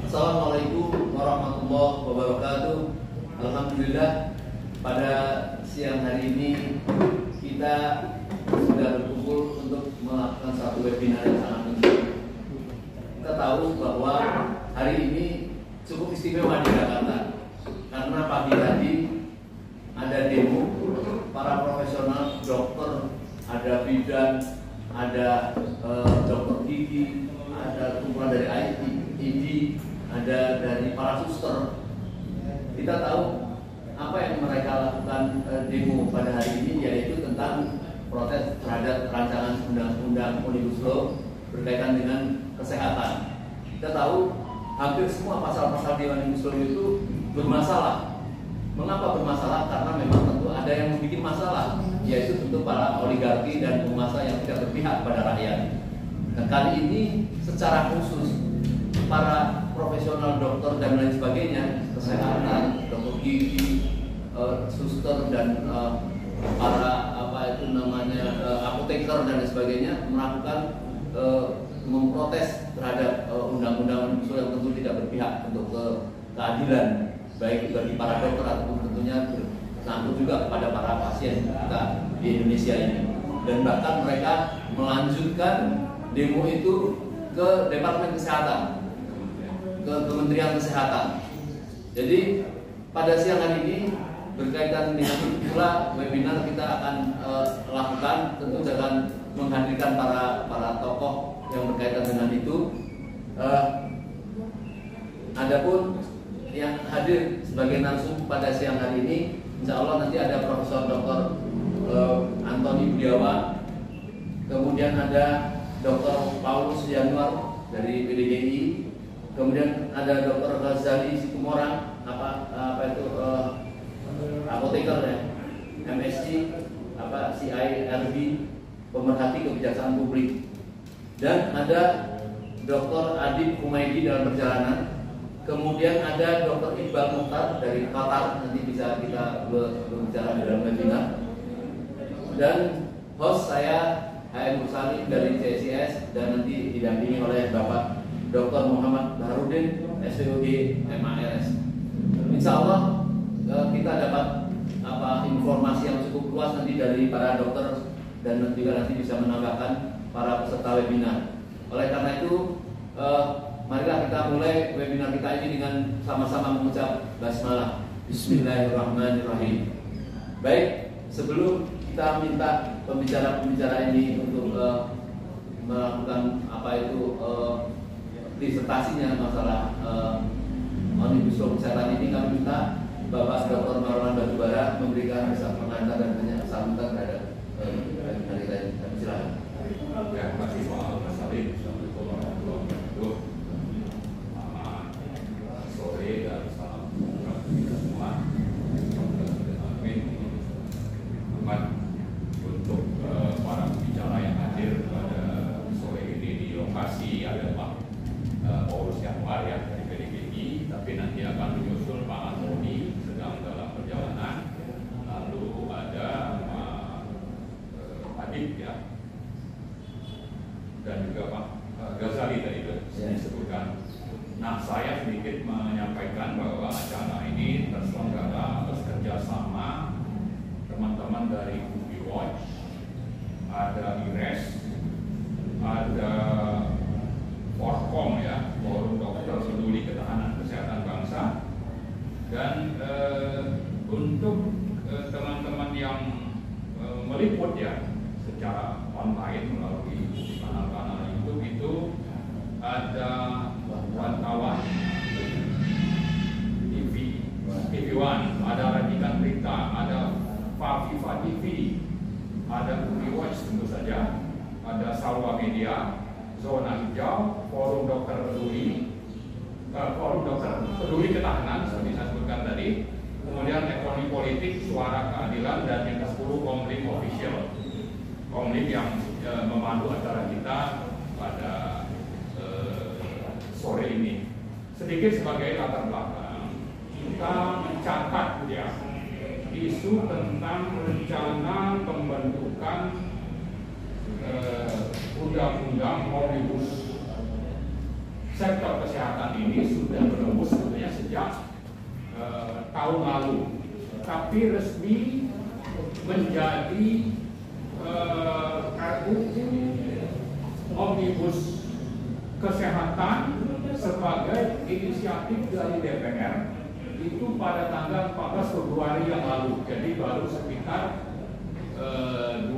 Assalamualaikum warahmatullahi wabarakatuh. Alhamdulillah, pada siang hari ini kita sudah berkumpul untuk melakukan satu webinar yang sangat penting. Kita tahu bahwa hari ini cukup istimewa di Jakarta karena pagi tadi ada demo para profesional dokter, ada bidan, ada dokter gigi, ada kumpulan dari IT, ID, ada dari para suster. Kita tahu apa yang mereka lakukan demo pada hari ini, yaitu tentang protes terhadap rancangan undang-undang Omnibus Law berkaitan dengan kesehatan. Kita tahu hampir semua pasal-pasal di Omnibus Law itu bermasalah. Mengapa bermasalah? Karena memang tentu ada yang membuat masalah, yaitu tentu para oligarki dan penguasa yang tidak berpihak pada rakyat. Dan kali ini secara khusus para profesional dokter dan lain sebagainya, kesehatan, dokter gigi, suster dan para apoteker dan lain sebagainya melakukan memprotes terhadap undang-undang yang tentu tidak berpihak untuk keadilan baik bagi para dokter ataupun tentunya bersangkut juga kepada para pasien kita di Indonesia ini. Dan bahkan mereka melanjutkan demo itu ke Departemen Kesehatan, ke Kementerian Kesehatan. Jadi pada siang hari ini berkaitan dengan itu pula webinar kita akan lakukan, tentu akan menghadirkan para tokoh yang berkaitan dengan itu. Adapun yang hadir sebagai narasumber pada siang hari ini, insya Allah nanti ada Profesor Dr. Antoni Budiawan, kemudian ada Dr. Paulus Yanuar dari PDGI, kemudian ada Dr. Ghazali Situmorang, apoteker ya, MSc, CIRB, pemerhati kebijaksanaan publik, dan ada Dr. Adib Humaydi dalam perjalanan. Kemudian ada Dr. Iqbal Mukhtar dari Qatar, nanti bisa kita berbicara di dalam webinar. Dan host saya HM Musalim dari CSIS, dan nanti didampingi oleh Bapak Dr. Muhammad Baharudin, SPOG MARS. Insya Allah kita dapat informasi yang cukup luas nanti dari para dokter, dan juga nanti bisa menambahkan para peserta webinar. Oleh karena itu, marilah kita mulai webinar kita ini dengan sama-sama mengucap basmalah. Bismillahirrahmanirrahim. Baik, sebelum kita minta pembicara-pembicara ini untuk melakukan disertasinya masalah Omnibus Law kesehatan ini, kami minta Bapak Dr. Marwan Batubara memberikan pengantar dan banyak sambutan terhadap hari ini. Silakan. Ya, terima kasih Pak Salim. Assalamualaikum warahmatullahi wabarakatuh. Selamat sore dan salam sejahtera kita semua. Amin. Selamat untuk para pembicara yang hadir pada sore ini di lokasi. Ada Pak Paulus Yanuar ya dari PDGI, tapi nanti akan menyusul Pak Antoni sedang dalam perjalanan. Lalu ada Pak Adib ya, dan juga Pak Ghazali tadi disebutkan. Nah, saya sedikit menyampaikan bahwa acara ini terselenggara atas kerjasama teman-teman dari UBI Watch, ada IRES, ada Forkom ya, Forum Dokter Peduli Ketahanan Kesehatan Bangsa, dan untuk teman-teman yang meliput ya secara online melalui kanal-kanal YouTube itu ada wartawan TV One, ada Rajikan Berita, ada Faviva TV, ada UBI Watch tentu saja, ada Salwa Media, Zona Hijau, Forum Dokter Peduli Ketahanan seperti saya sebutkan tadi, kemudian Ekonomi Politik, Suara Keadilan, dan yang ke-10 Komlim Official, Komlim yang memandu acara kita pada sore ini. Sedikit sebagai latar belakang, kita mencatat ya isu tentang rencana pembentukan undang-undang Omnibus sektor kesehatan ini sudah berembus sebenarnya sejak tahun lalu, tapi resmi menjadi RUU Omnibus Kesehatan sebagai inisiatif dari DPR itu pada tanggal 14 Februari yang lalu, jadi baru sekitar 2,5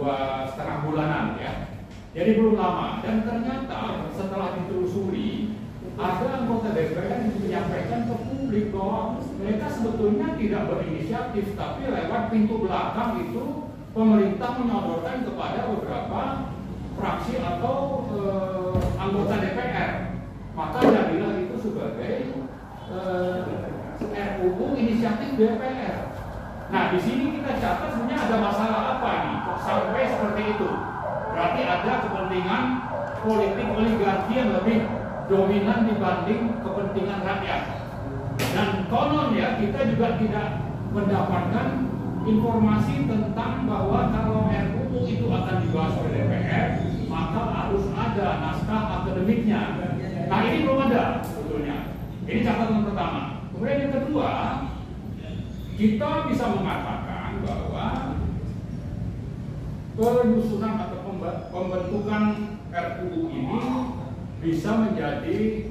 bulanan ya. Jadi belum lama, dan ternyata setelah ditelusuri ada anggota DPR yang menyampaikan ke publik bahwa mereka sebetulnya tidak berinisiatif, tapi lewat pintu belakang itu pemerintah menyodorkan kepada beberapa fraksi atau anggota DPR. Maka jadilah itu sebagai RUU inisiatif DPR. Nah, di sini kita catat sebenarnya ada masalah apa ini? Kok sampai seperti itu? Berarti ada kepentingan politik oligarki yang lebih dominan dibanding kepentingan rakyat. Dan konon ya, kita juga tidak mendapatkan informasi tentang bahwa kalau RUU itu akan dibahas oleh DPR, maka harus ada naskah akademiknya. Nah, ini belum ada sebetulnya. Ini catatan pertama. Kemudian yang kedua, kita bisa mengatakan bahwa penyusunan atau pembentukan RUU ini bisa menjadi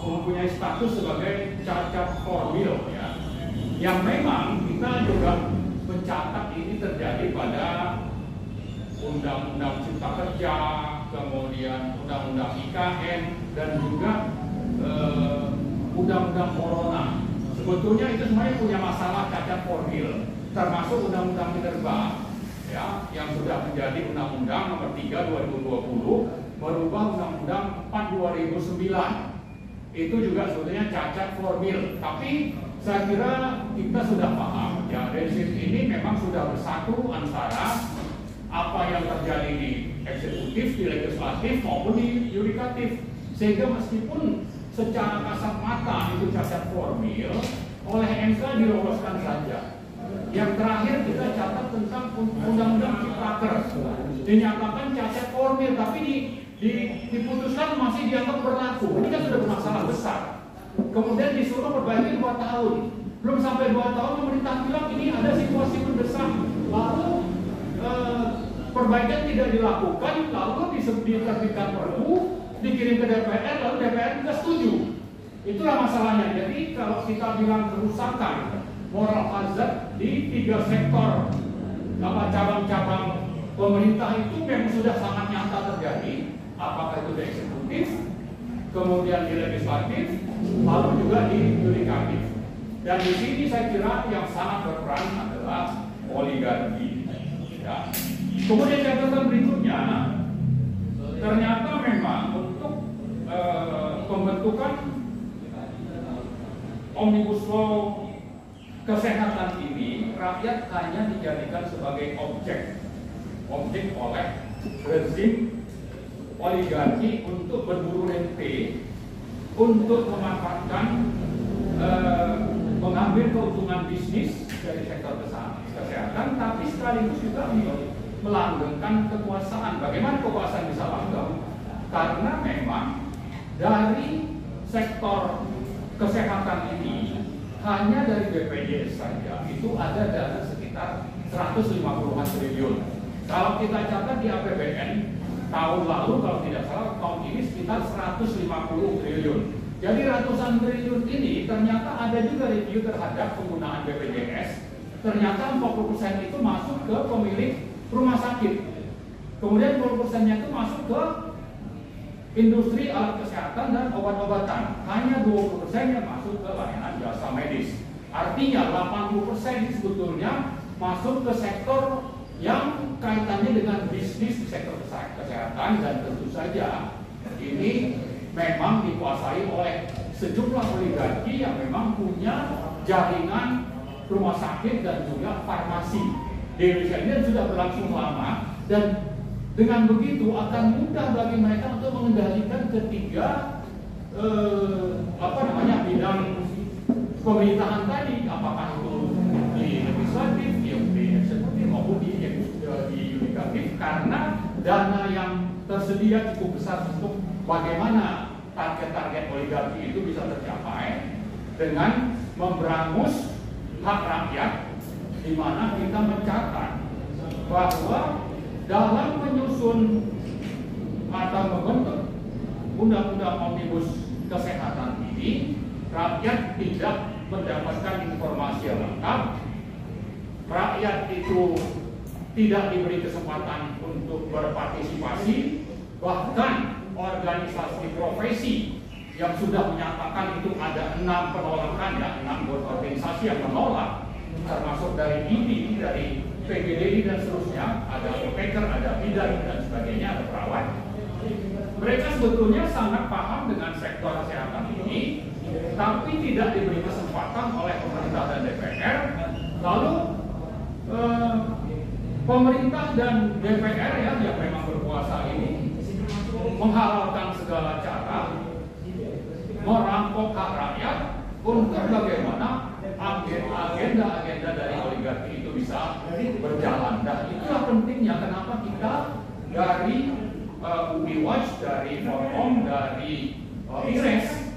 mempunyai status sebagai cacat formil ya. Yang memang kita juga mencatat ini terjadi pada Undang-Undang Cipta Kerja, kemudian Undang-Undang IKN, dan juga Undang-Undang Corona. Sebetulnya itu semuanya punya masalah cacat formil, termasuk Undang-Undang Minerba ya, yang sudah menjadi Undang-Undang Nomor 3 2020 merubah Undang-Undang 4 2009. Itu juga sebetulnya cacat formil, tapi saya kira kita sudah paham ya, dari sini ini memang sudah bersatu antara apa yang terjadi di eksekutif, di legislatif maupun di yudikatif, sehingga meskipun secara kasat mata itu cacat formil, oleh MK diloloskan saja. Yang terakhir kita catat tentang Undang-Undang Ciptaker, dinyatakan cacat formil, tapi diputuskan masih dianggap berlaku. Ini kan sudah bermasalah besar. Kemudian disuruh perbaiki 2 tahun, belum sampai 2 tahun pemerintah bilang ini ada situasi mendesak, lalu perbaikan tidak dilakukan, lalu diterbitkan perpu, dikirim ke DPR, lalu DPR tidak setuju. Itulah masalahnya. Jadi kalau kita bilang kerusakan moral hazard di 3 sektor cabang-cabang pemerintah itu memang sudah sangat nyata terjadi, apakah itu di eksekutif, kemudian di legislatif, lalu juga di yudikatif. Dan di sini saya kira yang sangat berperan adalah oligarki. Ya. Kemudian catatan berikutnya, ternyata memang untuk pembentukan Omnibus Law kesehatan ini, rakyat hanya dijadikan sebagai objek oleh rezim oligarki untuk berburu rente, untuk memanfaatkan mengambil keuntungan bisnis dari sektor kesehatan, tapi sekaligus juga melanggengkan kekuasaan. Bagaimana kekuasaan bisa langgeng? Karena memang dari sektor kesehatan ini hanya dari BPJS saja itu ada dana sekitar 150-an triliun. Kalau kita catat di APBN tahun lalu, kalau tidak salah tahun ini sekitar 150 triliun. Jadi ratusan triliun ini ternyata ada juga review terhadap penggunaan BPJS. Ternyata 40% itu masuk ke pemilik rumah sakit. Kemudian 20%-nya itu masuk ke industri alat kesehatan dan obat-obatan. Hanya 20% yang masuk ke layanan jasa medis. Artinya 80% sebetulnya masuk ke sektor yang kaitannya dengan bisnis di sektor kesehatan, dan tentu saja ini memang dikuasai oleh sejumlah oligarki yang memang punya jaringan rumah sakit dan juga farmasi. Di Indonesia ini sudah berlangsung lama, dan dengan begitu akan mudah bagi mereka untuk mengendalikan ketiga bidang pemerintahan tadi, apakah itu di legislatif, di eksekutif maupun di yudikatif, karena dana yang tersedia cukup besar untuk bagaimana target-target oligarki itu bisa tercapai dengan memberangus hak rakyat, di mana kita mencatat bahwa dalam menyusun atau membentuk undang-undang omnibus kesehatan ini, rakyat tidak mendapatkan informasi yang lengkap, rakyat itu tidak diberi kesempatan untuk berpartisipasi, bahkan organisasi profesi yang sudah menyatakan itu ada 6 penolakan, ya 6 organisasi yang menolak, termasuk dari IDI, dari PGDI dan seterusnya, ada apoteker, ada bidan dan sebagainya, ada perawat. Mereka sebetulnya sangat paham dengan sektor kesehatan ini, tapi tidak diberi kesempatan oleh pemerintah dan DPR. Lalu pemerintah dan DPR yang memang berkuasa ini menghalalkan segala cara, merampok hak rakyat untuk bagaimana agenda-agenda dari oligarki itu bisa berjalan. Dan itulah pentingnya kenapa kita dari UBI Watch, dari Forum, dari IRES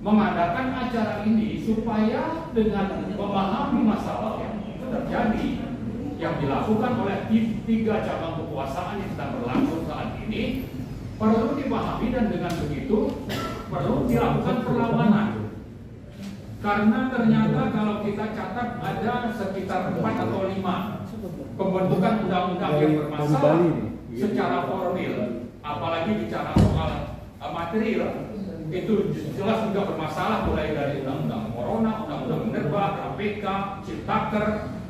mengadakan acara ini supaya dengan memahami masalah yang terjadi, yang dilakukan oleh 3 cabang kekuasaan yang sedang berlangsung saat ini, perlu dipahami, dan dengan begitu perlu dilakukan perlawanan. Karena ternyata kalau kita catat ada sekitar 4 atau 5 pembentukan undang-undang yang bermasalah secara formil, apalagi bicara soal material, itu jelas juga bermasalah, mulai dari undang-undang Corona, undang-undang Minerba, KPK, Ciptaker,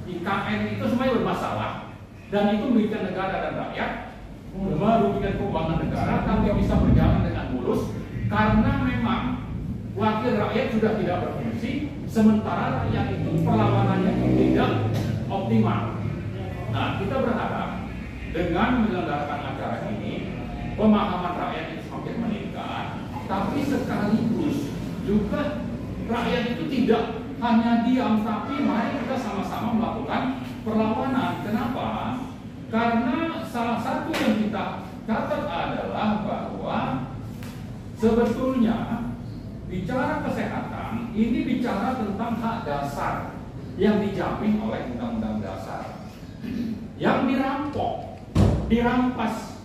IKN, itu semuanya bermasalah, dan itu merugikan negara dan rakyat, merugikan keuangan negara, tapi bisa berjalan dengan mulus karena memang wakil rakyat sudah tidak berfungsi, sementara rakyat itu perlawanannya tidak optimal. Nah, kita berharap dengan menyelenggarakan acara ini, pemahaman rakyat itu semakin meningkat, tapi sekaligus juga rakyat itu tidak hanya diam, tapi mari kita sama-sama melakukan perlawanan. Kenapa? Karena salah satu yang kita catat adalah bahwa sebetulnya bicara kesehatan ini bicara tentang hak dasar yang dijamin oleh Undang-Undang Dasar yang dirampok, dirampas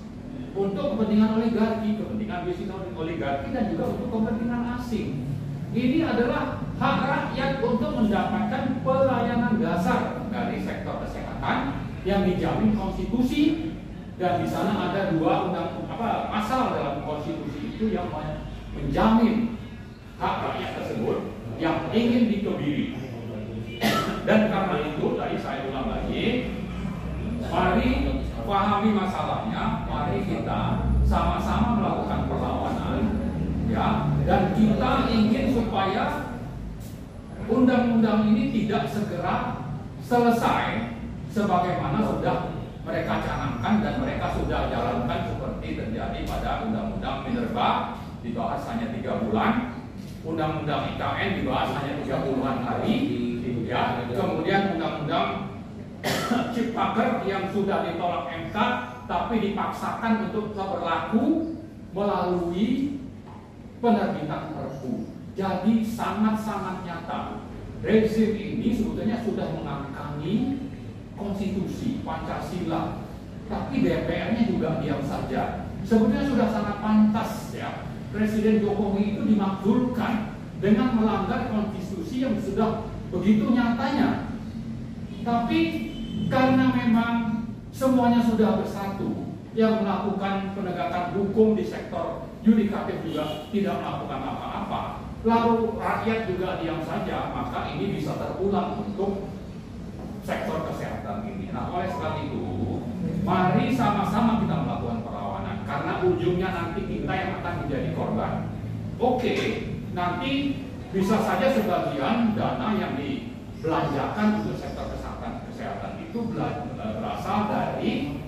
untuk kepentingan oligarki, kepentingan bisnis oligarki, dan juga untuk kepentingan asing. Ini adalah hak rakyat untuk mendapatkan pelayanan dasar dari sektor kesehatan yang dijamin konstitusi, dan di sana ada 2 pasal dalam konstitusi itu yang menjamin hak rakyat tersebut yang ingin dikebiri. Dan karena itu tadi saya ulang lagi, mari pahami masalahnya, mari kita sama-sama melakukan perlawanan, ya, dan kita ingin supaya undang-undang ini tidak segera selesai sebagaimana sudah mereka canangkan dan mereka sudah jalankan, seperti terjadi pada undang-undang Minerba dibahas hanya 3 bulan, undang-undang IKN dibahas hanya 30-an hari, ya, kemudian undang-undang Ciptaker yang sudah ditolak MK tapi dipaksakan untuk berlaku melalui penerbitan Perpu. Jadi sangat-sangat nyata rezim ini sebetulnya sudah mengangkangi konstitusi Pancasila, tapi DPR-nya juga diam saja. Sebetulnya sudah sangat pantas, ya, Presiden Jokowi itu dimakzulkan dengan melanggar konstitusi yang sudah begitu nyatanya. Tapi karena memang semuanya sudah bersatu, yang melakukan penegakan hukum di sektor yudikatif juga tidak melakukan apa-apa, lalu rakyat juga diam saja, maka ini bisa terulang untuk sektor kesehatan ini. Nah, oleh sebab itu, mari sama-sama kita melakukan perlawanan, karena ujungnya nanti kita yang akan menjadi korban. Oke, nanti bisa saja sebagian dana yang dibelanjakan untuk sektor kesehatan itu berasal dari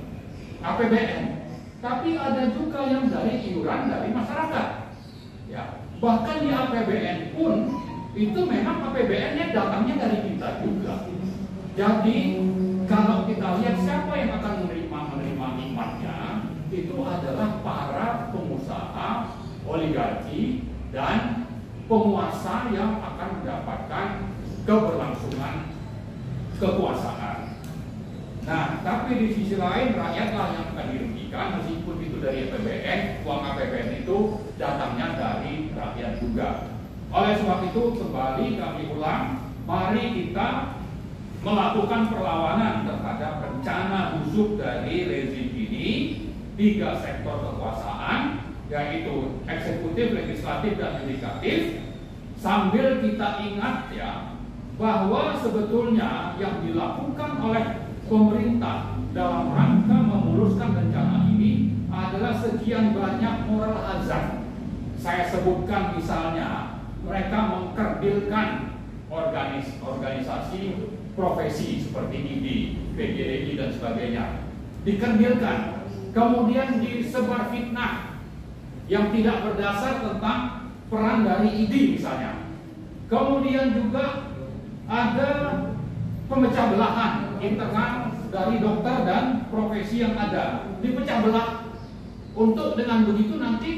APBN, tapi ada juga yang dari iuran dari masyarakat, ya. Bahkan di APBN pun itu memang APBN-nya datangnya dari kita juga. Jadi kalau kita lihat siapa yang akan menerima nikmatnya, itu adalah para pengusaha oligarki dan penguasa yang akan mendapatkan keberlangsungan kekuasaan. Nah, tapi di sisi lain rakyatlah yang akan dirugikan, meskipun itu dari APBN, uang APBN itu datangnya dari rakyat juga. Oleh sebab itu kembali kami ulang, mari kita melakukan perlawanan terhadap rencana busuk dari rezim ini, 3 sektor kekuasaan, yaitu eksekutif, legislatif, dan yudikatif, sambil kita ingat ya bahwa sebetulnya yang dilakukan oleh pemerintah dalam rangka memuluskan rencana ini adalah sekian banyak moral hazard. Saya sebutkan misalnya mereka mengkerdilkan organisasi profesi seperti IDI, PGRI dan sebagainya, dikerdilkan. Kemudian disebar fitnah yang tidak berdasar tentang peran dari IDI misalnya. Kemudian juga ada pemecah belahan internal dari dokter dan profesi yang ada, dipecah belah untuk dengan begitu nanti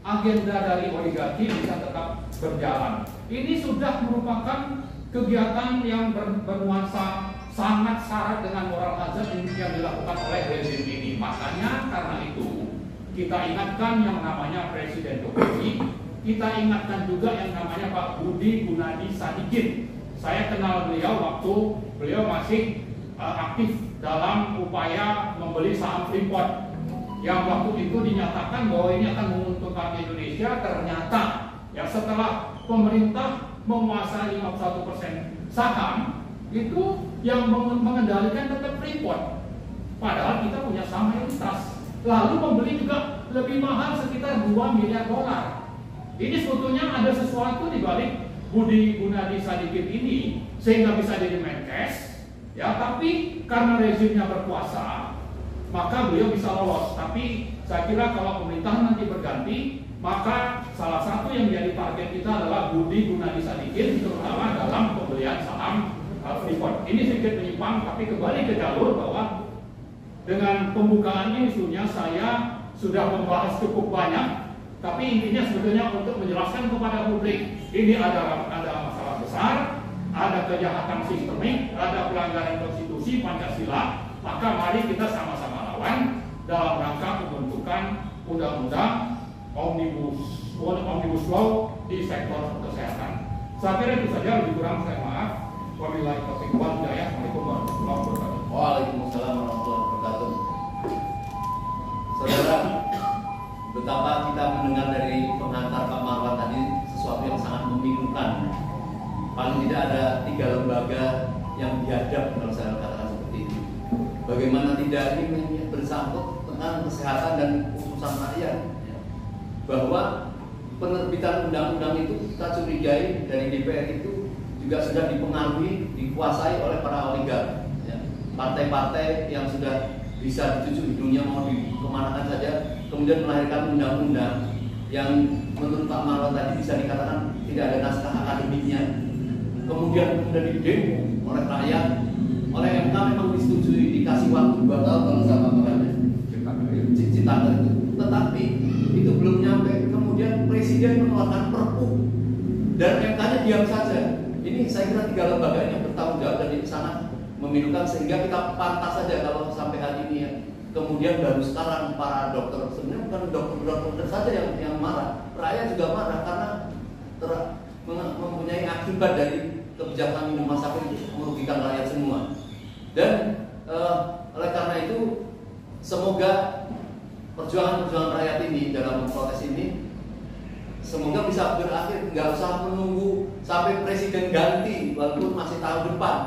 agenda dari oligarki bisa tetap berjalan. Ini sudah merupakan kegiatan yang bernuansa sangat syarat dengan moral hazard yang dilakukan oleh rezim ini. Makanya karena itu kita ingatkan yang namanya Presiden Jokowi, kita ingatkan juga yang namanya Pak Budi Gunadi Sadikin. Saya kenal beliau waktu beliau masih aktif dalam upaya membeli saham Freeport, yang waktu itu dinyatakan bahwa ini akan menguntungkan Indonesia. Ternyata ya setelah pemerintah menguasai 51% saham, itu yang mengendalikan tetap Freeport, padahal kita punya saham mayoritas. Lalu membeli juga lebih mahal sekitar 2 miliar dolar. Ini sebetulnya ada sesuatu di balik Budi Gunadi Sadikin ini sehingga bisa jadi Menkes, ya, tapi karena rezimnya berkuasa maka beliau bisa lolos. Tapi saya kira kalau pemerintahan nanti berganti, maka salah satu yang menjadi target kita adalah Budi Gunadi Sadikin, terutama dalam pembelian saham Freeport. Ini sedikit menyimpang, tapi kembali ke jalur bahwa dengan pembukaan ini sebetulnya saya sudah membahas cukup banyak, tapi intinya sebetulnya untuk menjelaskan kepada publik ini ada masalah besar, ada kejahatan sistemik, ada pelanggaran konstitusi Pancasila. Maka mari kita sama-sama lawan dalam rangka pembentukan undang-undang omnibus law di sektor kesehatan. Saya kira itu saja, lebih kurang saya maaf. Wabillahi taufiq wal hidayah. Assalamualaikum warahmatullahi wabarakatuh. Waalaikumsalam warahmatullahi wabarakatuh. Saudara, betapa kita mendengar dari pengantar Pak Marwan tadi sesuatu yang sangat membingungkan. Paling tidak ada 3 lembaga yang biadab kalau saya katakan seperti itu. Bagaimana tidak ini bersangkut tentang kesehatan dan urusan rakyat, bahwa penerbitan undang-undang itu kita curigai dari DPR itu juga sudah dipengaruhi, dikuasai oleh para oligark, ya. Partai-partai yang sudah bisa dicucuk hidungnya mau dikemanakan saja, kemudian melahirkan undang-undang yang menurut Pak Marwan tadi bisa dikatakan tidak ada naskah akademiknya, kemudian didemo oleh rakyat, oleh MK memang disetujui, dikasih waktu 2 tahun kalau sama orangnya Citaker itu, tetapi itu belum nyampe, kemudian Presiden mengeluarkan Perpu dan MK-nya diam saja. Ini saya kira 3 lembaga yang bertanggung jawab dan ini sangat memilukan, sehingga kita pantas saja kalau sampai hari ini ya. Kemudian baru sekarang para dokter, sebenarnya bukan dokter saja yang marah, rakyat juga marah karena mempunyai akibat dari kebijakan rumah sakit merugikan rakyat semua. Dan oleh karena itu semoga perjuangan rakyat ini dalam proses ini semoga bisa berakhir, nggak usah menunggu sampai presiden ganti walaupun masih tahun depan.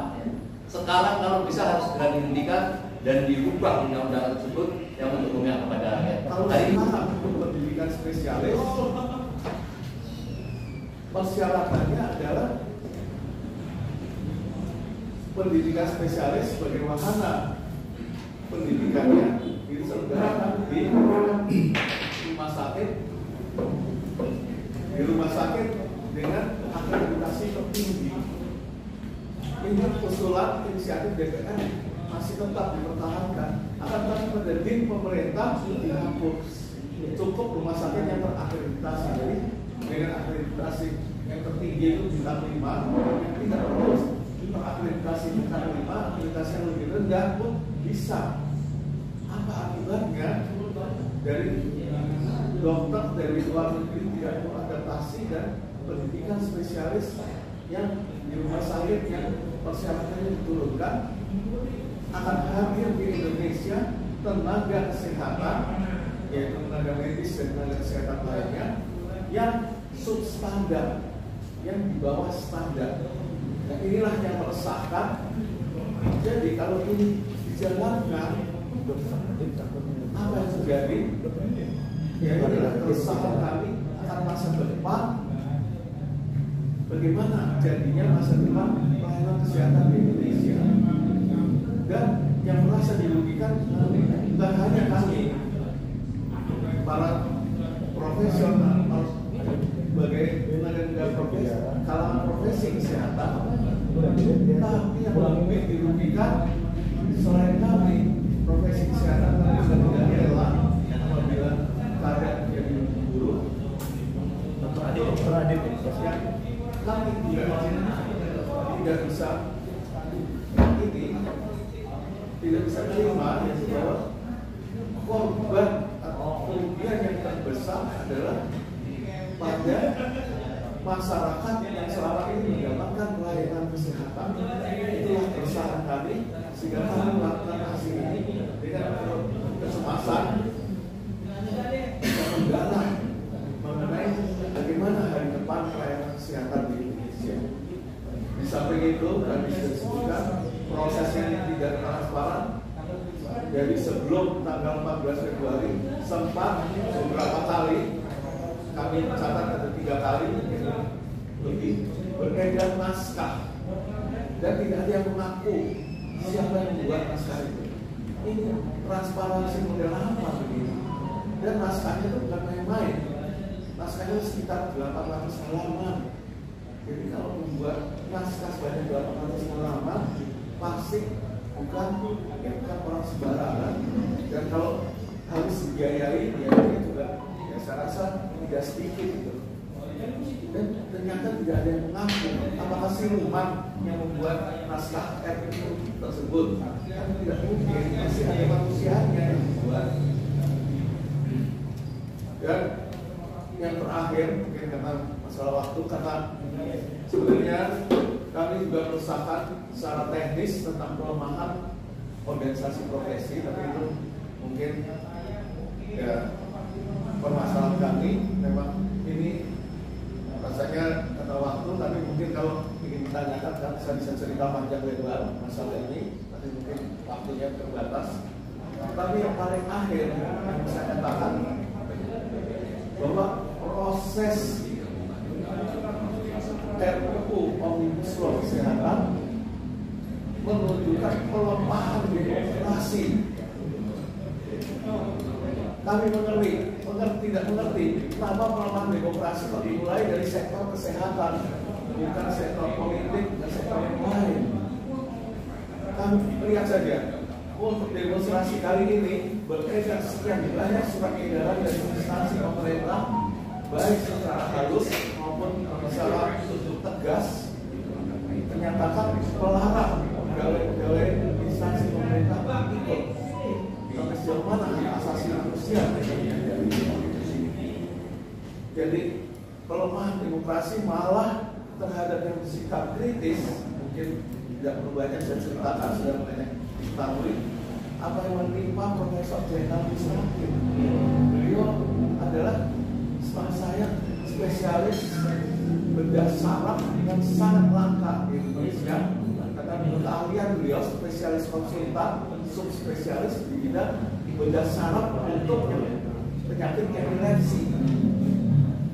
Sekarang kalau bisa harus segera dihentikan dan dirubah undang-undang tersebut yang untuk memihak kepada rakyat. Kalau hari pendidikan spesialis, persyaratannya adalah pendidikan spesialis sebagai wahana pendidikannya diselenggarakan di rumah sakit dengan akreditasi tertinggi. Ini usulan inisiatif DPR masih tetap dipertahankan, akan tetapi pada pemerintah dihapus. Cukup rumah sakit yang terakreditasi. tertinggi itu bintang 5, yang tidak perlu terakreditasi bintang 5, akreditasi yang lebih rendah pun bisa. Apa akibatnya? Dari dokter dari luar negeri tidak mengadaptasi dan pendidikan spesialis yang di rumah sakit yang persyaratannya diturunkan, akan hadir di Indonesia tenaga kesehatan, yaitu tenaga medis dan tenaga kesehatan lainnya yang substandar, yang di bawah standar. Dan inilah yang meresahkan. Jadi kalau ini dijalankan, apa yang terjadi? Ya inilah keresahan kami akan masa depan. Bagaimana jadinya masa depan pelayanan kesehatan di Indonesia? Dan yang merasa dirugikan bukan hanya kami, para profesional, sebagai tenaga profesi, kalangan profesi kesehatan, tapi yang lebih dirugikan selain kami, profesi kesehatan kami sudah tidak rela apabila keadaan menjadi buruk. Kami tidak bisa tidak bisa terima bahwa korban atau kerugian yang terbesar adalah pada masyarakat yang selama ini mendapatkan pelayanan kesehatan. Itulah keresahan kami, sehingga kami melakukan aksi ini dengan kecemasan dan menggalang mengenai bagaimana hari depan pelayanan kesehatan di Indonesia. Di samping itu, kami sudah sebutkan prosesnya ini tidak transparan. Jadi sebelum tanggal 14 Februari sempat beberapa kali, kami mencatat ada 3 kali lebih beredar naskah dan tidak ada yang mengaku siapa yang membuat naskah itu. Ini transparansi model apa begini? Dan naskahnya itu bukan main-main. Naskahnya sekitar 800 halaman. Jadi kalau membuat naskah sebanyak 800 halaman pasti bukan orang sembarangan. Dan kalau harus dibiayai, biayanya juga ya saya rasa tidak sedikit gitu. Dan ternyata tidak ada yang mengaku apakah siluman yang membuat naskah RPU tersebut. Kan tidak mungkin, masih ada manusianya yang membuat. Dan yang terakhir mungkin karena masalah waktu, karena sebenarnya kami juga meresahkan secara teknis tentang pelemahan organisasi profesi, tapi itu mungkin ya permasalahan kami. Memang ini rasanya karena waktu, tapi mungkin kalau ingin ditanyakan kan saya bisa cerita panjang lebar masalah ini, tapi mungkin waktunya terbatas. Tapi yang paling akhir yang saya katakan bahwa proses RUU Omnibus Law Kesehatan menunjukkan pelemahan demokrasi. Kami tidak mengerti kenapa pelemahan demokrasi kok dimulai dari sektor kesehatan, bukan sektor politik dan sektor yang lain. Kami lihat saja, untuk demonstrasi kali ini beredar sekian banyak surat edaran dari instansi pemerintah, baik secara halus maupun secara tegas, menyatakan melarang pegawai instansi pemerintah ikut. Sampai sejauh mana hak asasi manusia? Jadi pelemahan demokrasi malah terhadap yang bersikap kritis, mungkin tidak perlu banyak saya ceritakan, sudah banyak diketahui apa yang menimpa Profesor Zainal Mustaqim. Beliau adalah setahu saya spesialis bedah saraf yang sangat langka di Indonesia. Karena keahlian beliau spesialis konsultan, subspesialis di bidang bedah saraf untuk penyakit epilepsi.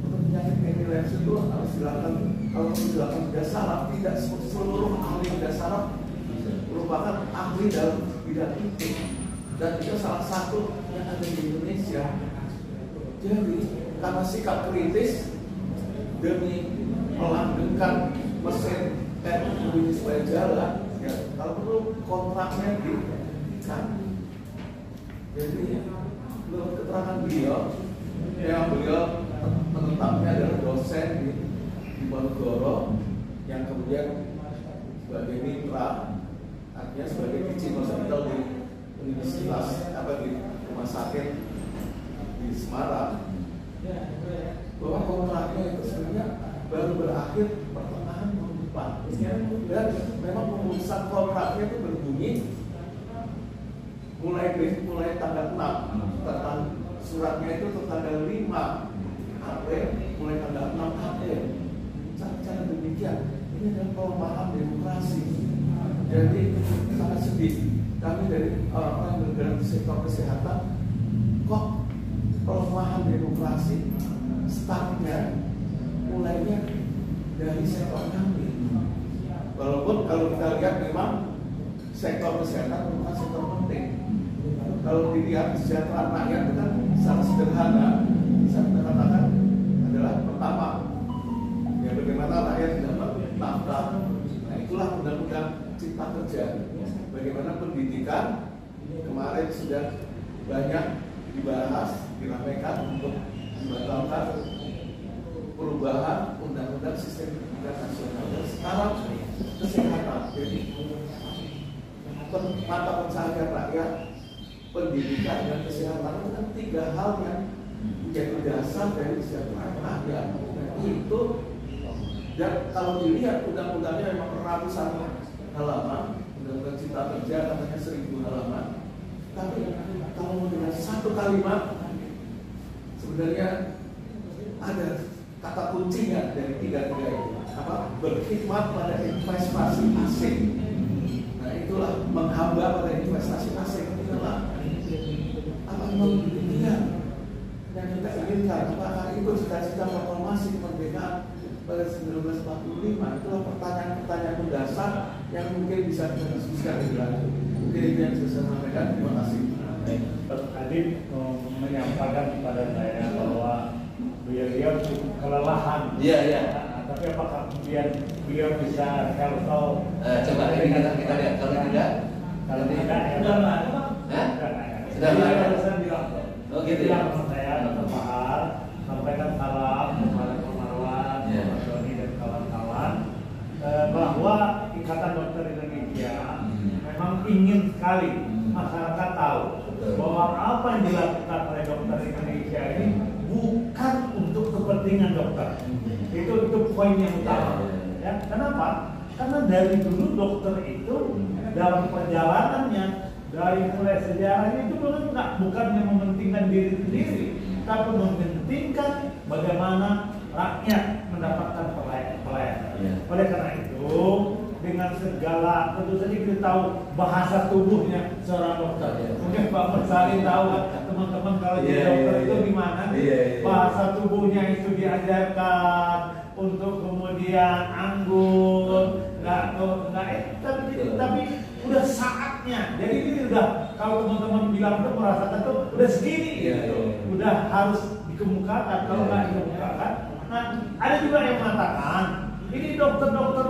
Untuk penyakit epilepsi itu harus dilakukan, kalau dilakukan bedah saraf, tidak seluruh ahli bedah saraf merupakan ahli dalam bidang itu. Dan itu salah satu yang ada di Indonesia. Jadi karena sikap kritis demi melanggengkan mesin ini supaya jalan, ya kalau perlu kontraknya dihentikan. Jadi menurut keterangan beliau, yang beliau menetapnya adalah dosen di Diponegoro yang kemudian sebagai mitra, artinya sebagai teaching hospital di universitas di rumah sakit di Semarang, bahwa kontraknya itu sebenarnya baru berakhir pertengahan tahun depan. Dan memang pemutusan kontraknya itu berbunyi mulai tanggal 6, tentang suratnya itu tanggal 5 April, mulai tanggal 6 April. Cara demikian, ini adalah pelemahan demokrasi. Jadi sangat sedih. Kami dari orang-orang yang bergerak di sektor kesehatan, kok pelemahan demokrasi startnya mulainya dari sektor kami. Walaupun kalau kita lihat memang sektor kesehatan merupakan sektor penting. Kalau dilihat kesejahteraan rakyat itu kan secara sederhana bisa kita katakan adalah pertama, ya bagaimana rakyat dapat nafkah. Nah itulah undang-undang Cipta Kerja. Bagaimana pendidikan kemarin sudah banyak dibahas, diramaikan untuk membatalkan perubahan undang-undang sistem pendidikan nasional. Dan sekarang kesehatan, jadi mata pencaharian rakyat, pendidikan dan kesehatan itu kan 3 hal yang menjadi dasar dari kesejahteraan rakyat. Itu, dan kalau dilihat undang-undangnya memang ratusan halaman, undang-undang Cipta Kerja katanya 1000 halaman. Tapi kalau dengan satu kalimat sebenarnya ada kata kuncinya dari 3 itu, berkhidmat pada investasi asing. Nah itulah menghamba pada investasi asing. Itulah apa yang demikian yang kita inginkan. Apakah itu cita-cita proklamasi kemerdekaan pada 1945? Itulah pertanyaan-pertanyaan mendasar yang mungkin bisa kita diskusikan lebih lanjut. Mungkin itu yang bisa saya sampaikan. Terima kasih. Pak Adib menyampaikan kepada saya bahwa beliau kelelahan. Iya, iya. Tapi apakah kemudian beliau bisa helpful? Coba ini kita lihat. Kalau tidak, sudah nggak ada, Pak. Sudah nggak ada. Saya bilang, oh gitu ya. Saya Dr. Fahar sampaikan salam kepada Pak Marwan, Pak Doni dan kawan-kawan bahwa Ikatan Dokter Indonesia memang ingin sekali masyarakat tahu bahwa apa yang dilakukan oleh dokter Indonesia ini bukan untuk kepentingan dokter. Itu poin yang utama. Ya, kenapa? Karena dari dulu dokter itu dalam perjalanannya dari mulai sejarahnya itu bukan yang mementingkan diri sendiri, tapi mementingkan bagaimana rakyat mendapatkan pelayanan. Oleh karena itu, dengan segala tentu saja kita tahu bahasa tubuhnya seorang dokter. Mungkin Pak Mersali tahu teman-teman kalau jadi dokter itu gimana? Bahasa tubuhnya itu diajarkan untuk kemudian anggun, tapi udah saatnya. Jadi ini udah kalau teman-teman bilang tuh merasakan tuh udah segini gitu. Udah harus dikemukakan. Kalau nggak dikemukakan, nah ada juga yang mengatakan ini dokter-dokter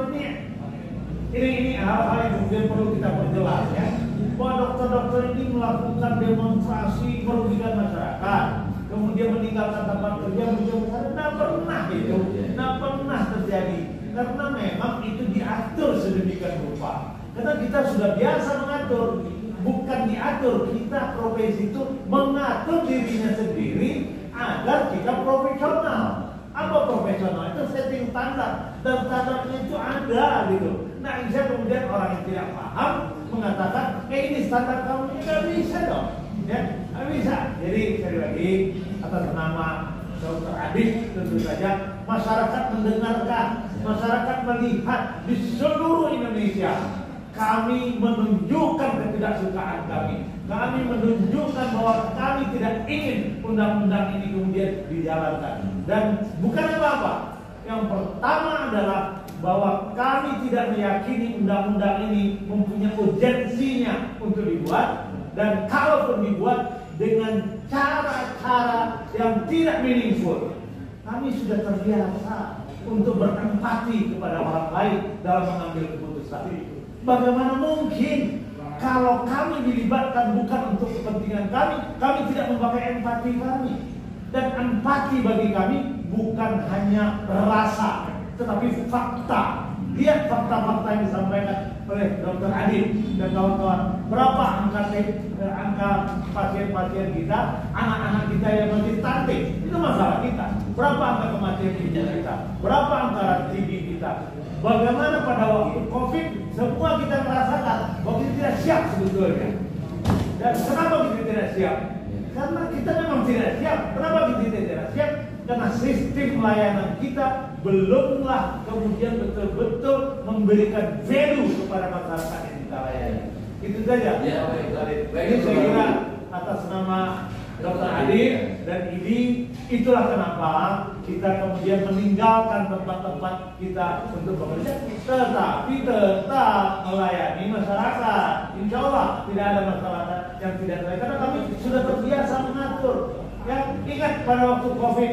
ini hal-hal yang kemudian perlu kita perjelas ya. Bahwa dokter-dokter ini melakukan demonstrasi merugikan masyarakat, kemudian meninggalkan tempat kerja, tidak pernah itu, tidak pernah terjadi. Karena memang itu diatur sedemikian rupa. Karena kita sudah biasa mengatur, bukan diatur. Kita profesi itu mengatur dirinya sendiri agar kita profesional. Apa profesional? Itu setting standar, dan standarnya itu ada gitu. Nah, bisa kemudian orang yang tidak paham mengatakan, ini standar kamu, nggak bisa dong, ya, nggak bisa. Jadi sekali lagi atas nama Dr. Adib tentu saja masyarakat mendengarkan, masyarakat melihat di seluruh Indonesia. Kami menunjukkan ketidaksukaan kami. Kami menunjukkan bahwa kami tidak ingin undang-undang ini kemudian dijalankan. Dan bukan apa-apa. Yang pertama adalah bahwa kami tidak meyakini undang-undang ini mempunyai urgensinya untuk dibuat. Dan kalaupun dibuat dengan cara-cara yang tidak meaningful. Kami sudah terbiasa untuk berempati kepada orang lain dalam mengambil keputusan. Bagaimana mungkin kalau kami dilibatkan bukan untuk kepentingan kami tidak memakai empati kami. Dan empati bagi kami bukan hanya rasa, tetapi fakta. Lihat fakta-fakta yang disampaikan oleh Dr. Adit dan kawan-kawan. Berapa angka pasien-pasien kita, anak-anak kita yang masih stunting, itu masalah kita. Berapa angka kematian kita, berapa angka TB kita. Bagaimana pada waktu COVID, semua kita merasakan bahwa kita tidak siap sebetulnya. Dan kenapa kita tidak siap? Karena kita memang tidak siap. Kenapa kita tidak siap? Karena sistem pelayanan kita belumlah kemudian betul-betul memberikan value kepada masyarakat yang kita layani. Itu saja. Ya, Jadi saya kira atas nama Dr. Adit dan ini, itulah kenapa kita kemudian meninggalkan tempat-tempat kita untuk bekerja, tetapi tetap melayani masyarakat. Insya Allah tidak ada masyarakat yang tidak melayani, karena kami sudah terbiasa mengatur. Ya, ingat pada waktu COVID,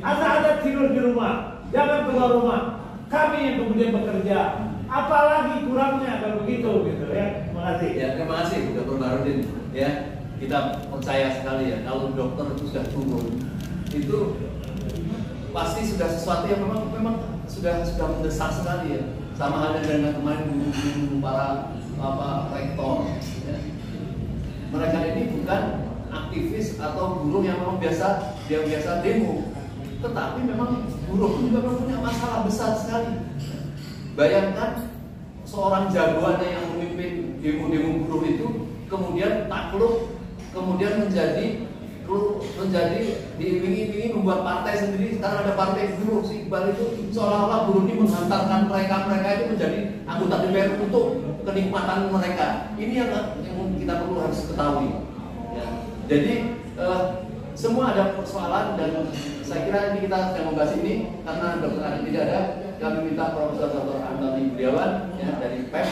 ada tidur di rumah, jangan keluar rumah. Kami yang kemudian bekerja. Apalagi kurangnya kalau begitu, gitu ya. Terima kasih. Ya, terima kasih Dr. Barudin. Ya, kita percaya sekali ya kalau dokter itu sudah turun, itu pasti sudah sesuatu yang memang sudah mendesak sekali ya. Sama halnya dengan kemarin guru-guru para rektor. Ya. Mereka ini bukan aktivis atau buruh yang memang biasa demo, tetapi memang buruh juga punya masalah besar sekali. Bayangkan seorang jagoannya yang memimpin demo-demo buruh itu kemudian takluk, kemudian menjadi diiming-imingi membuat partai sendiri. Sekarang ada partai buruh, si Iqbal itu seolah-olah buruh ini menghantarkan mereka itu menjadi anggota DPR untuk kenikmatan mereka. Ini yang kita perlu harus ketahui. Ya. Jadi semua ada persoalan dan saya kira ini kita sedang membahas ini karena Dr. Adit tidak ada. Kami minta Profesor Dr. Antoni Budiawan ya, dari PEP,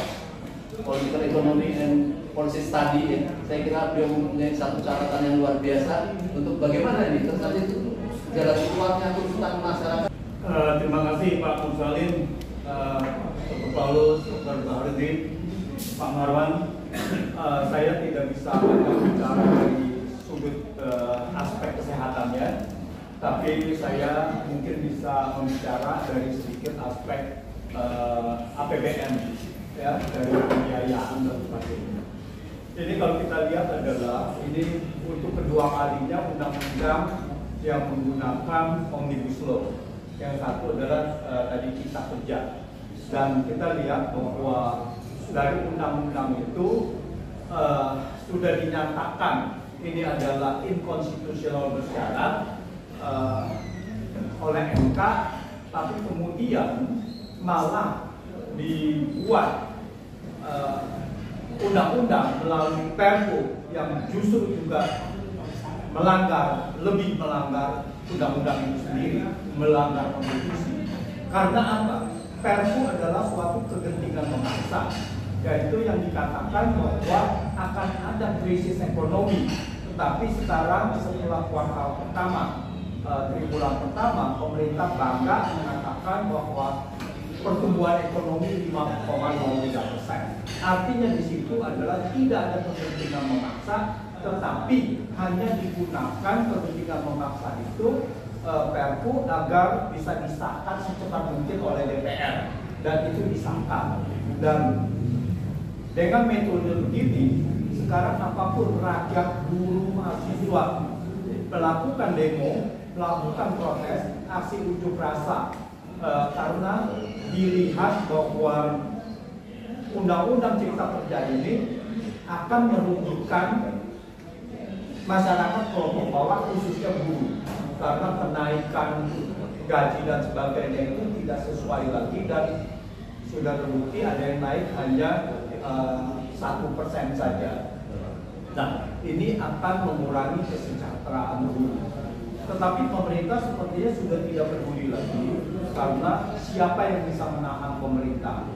Political Economy and Policy Study ya. Saya kira beliau mempunyai satu catatan yang luar biasa untuk bagaimana ini terjadi itu jalan keluarnya tuntutan masyarakat. Terima kasih Pak Mursalin, Dr. Paulus, Dr. Baharudin, Pak Marwan. Saya tidak bisa bicara dari sudut aspek kesehatannya, tapi saya mungkin bisa membicara dari sedikit aspek APBN ya, dari pembiayaan dan sebagainya. Jadi kalau kita lihat adalah ini untuk kedua kalinya undang-undang yang menggunakan Omnibus Law. Yang satu adalah tadi Cipta Kerja, dan kita lihat bahwa dari undang-undang itu sudah dinyatakan ini adalah inkonstitusional bersyarat oleh MK, tapi kemudian malah dibuat undang-undang melalui Perpu yang justru juga lebih melanggar undang-undang itu sendiri, melanggar konstitusi. Karena apa? Perpu adalah suatu kegentingan memaksa, yaitu yang dikatakan bahwa akan ada krisis ekonomi. Tetapi sekarang setelah kuartal pertama, triwulan pertama, pemerintah bangga mengatakan bahwa pertumbuhan ekonomi 5,03%. Artinya di situ adalah tidak ada kegentingan memaksa, tetapi hanya digunakan kegentingan memaksa itu Perpu agar bisa disahkan secepat mungkin oleh DPR, dan itu disahkan. Dan dengan metode begini, sekarang apapun rakyat, buruh, mahasiswa melakukan demo, melakukan protes, aksi unjuk rasa, karena dilihat bahwa Undang-Undang Cipta Kerja ini akan merugikan masyarakat kelompok bawah, khususnya buruh, karena kenaikan gaji dan sebagainya itu tidak sesuai lagi, dan sudah terbukti ada yang naik hanya 1% saja. Nah, ini akan mengurangi kesejahteraan buruh. Tetapi pemerintah sepertinya sudah tidak peduli lagi, karena siapa yang bisa menahan pemerintah.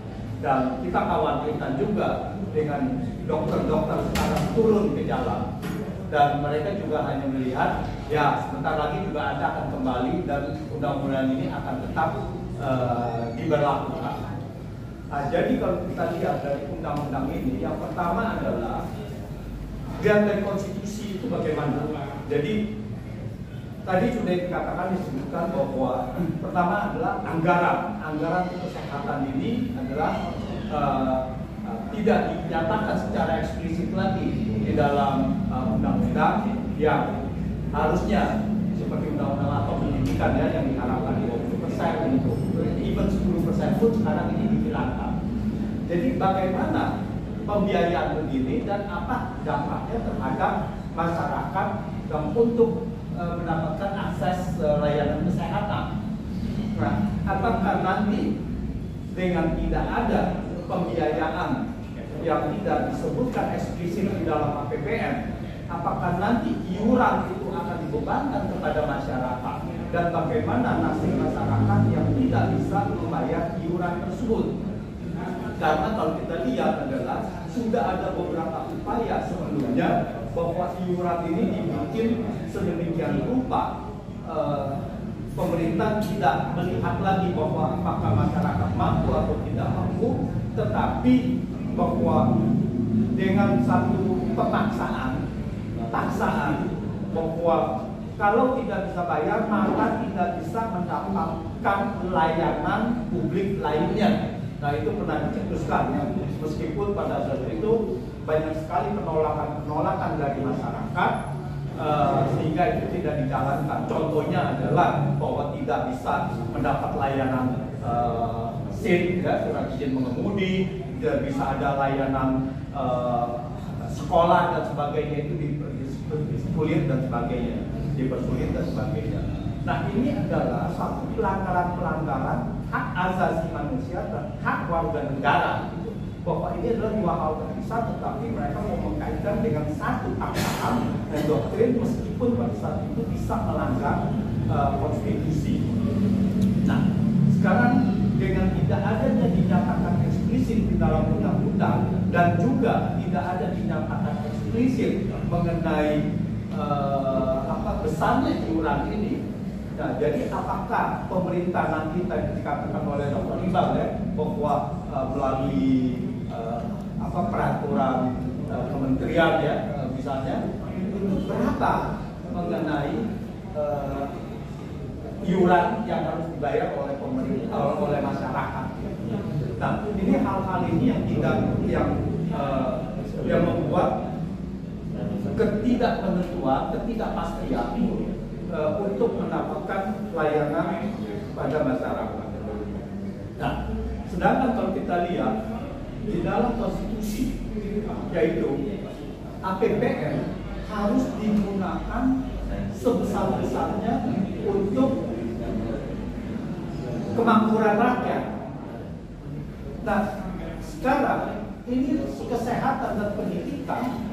Dan kita khawatirkan juga dengan dokter-dokter sekarang turun ke jalan, dan mereka juga hanya melihat ya sebentar lagi juga Anda akan kembali dan undang-undang ini akan tetap diberlakukan. Nah, jadi kalau kita lihat dari undang-undang ini, yang pertama adalah lihat dari konstitusi itu bagaimana. Jadi tadi sudah dikatakan disebutkan bahwa pertama adalah anggaran kesehatan ini adalah tidak dinyatakan secara eksplisit lagi di dalam undang-undang yang harusnya seperti undang-undang atau pendidikan ya yang diharapkan 20% untuk even 10% pun sekarang ini dihilangkan. Jadi bagaimana pembiayaan begini dan apa dampaknya terhadap masyarakat yang untuk mendapatkan akses layanan kesehatan. Nah, apakah nanti dengan tidak ada pembiayaan yang tidak disebutkan eksplisit di dalam APBN, apakah nanti iuran itu akan dibebankan kepada masyarakat dan bagaimana nasib masyarakat yang tidak bisa membayar iuran tersebut? Karena kalau kita lihat adalah sudah ada beberapa upaya sebelumnya bahwa iuran ini dibikin sedemikian rupa pemerintah tidak melihat lagi bahwa apakah masyarakat mampu atau tidak mampu, tetapi bahwa dengan satu pemaksaan bahwa kalau tidak bisa bayar maka tidak bisa mendapatkan layanan publik lainnya. Nah itu pernah dicetuskan ya. Meskipun pada saat itu banyak sekali penolakan dari masyarakat sehingga itu tidak dijalankan. Contohnya adalah bahwa tidak bisa mendapat layanan SIM, ya, surat izin mengemudi, tidak bisa ada layanan sekolah dan sebagainya itu dipersulit dan sebagainya. Nah ini adalah satu pelanggaran hak asasi manusia dan hak warga negara. Bahwa ini adalah dua hal terpisah, tetapi mereka mau mengkaitkan dengan satu paksaan dan doktrin meskipun pada saat itu bisa melanggar konstitusi. Nah, sekarang dengan tidak adanya dinyatakan eksplisit di dalam undang-undang dan juga tidak ada dinyatakan eksplisit mengenai besarnya iuran ini. Nah, jadi apakah pemerintah nanti tadi dikatakan oleh Dr. Iqbal ya bahwa melalui peraturan kementerian ya misalnya itu berapa mengenai iuran yang harus dibayar oleh pemerintah oleh masyarakat. Nah, ini hal-hal ini yang membuat ketidakpastian untuk mendapatkan layanan pada masyarakat. Nah, sedangkan kalau kita lihat di dalam konstitusi, yaitu APBN harus digunakan sebesar-besarnya untuk kemakmuran rakyat. Nah, sekarang ini kesehatan dan pendidikan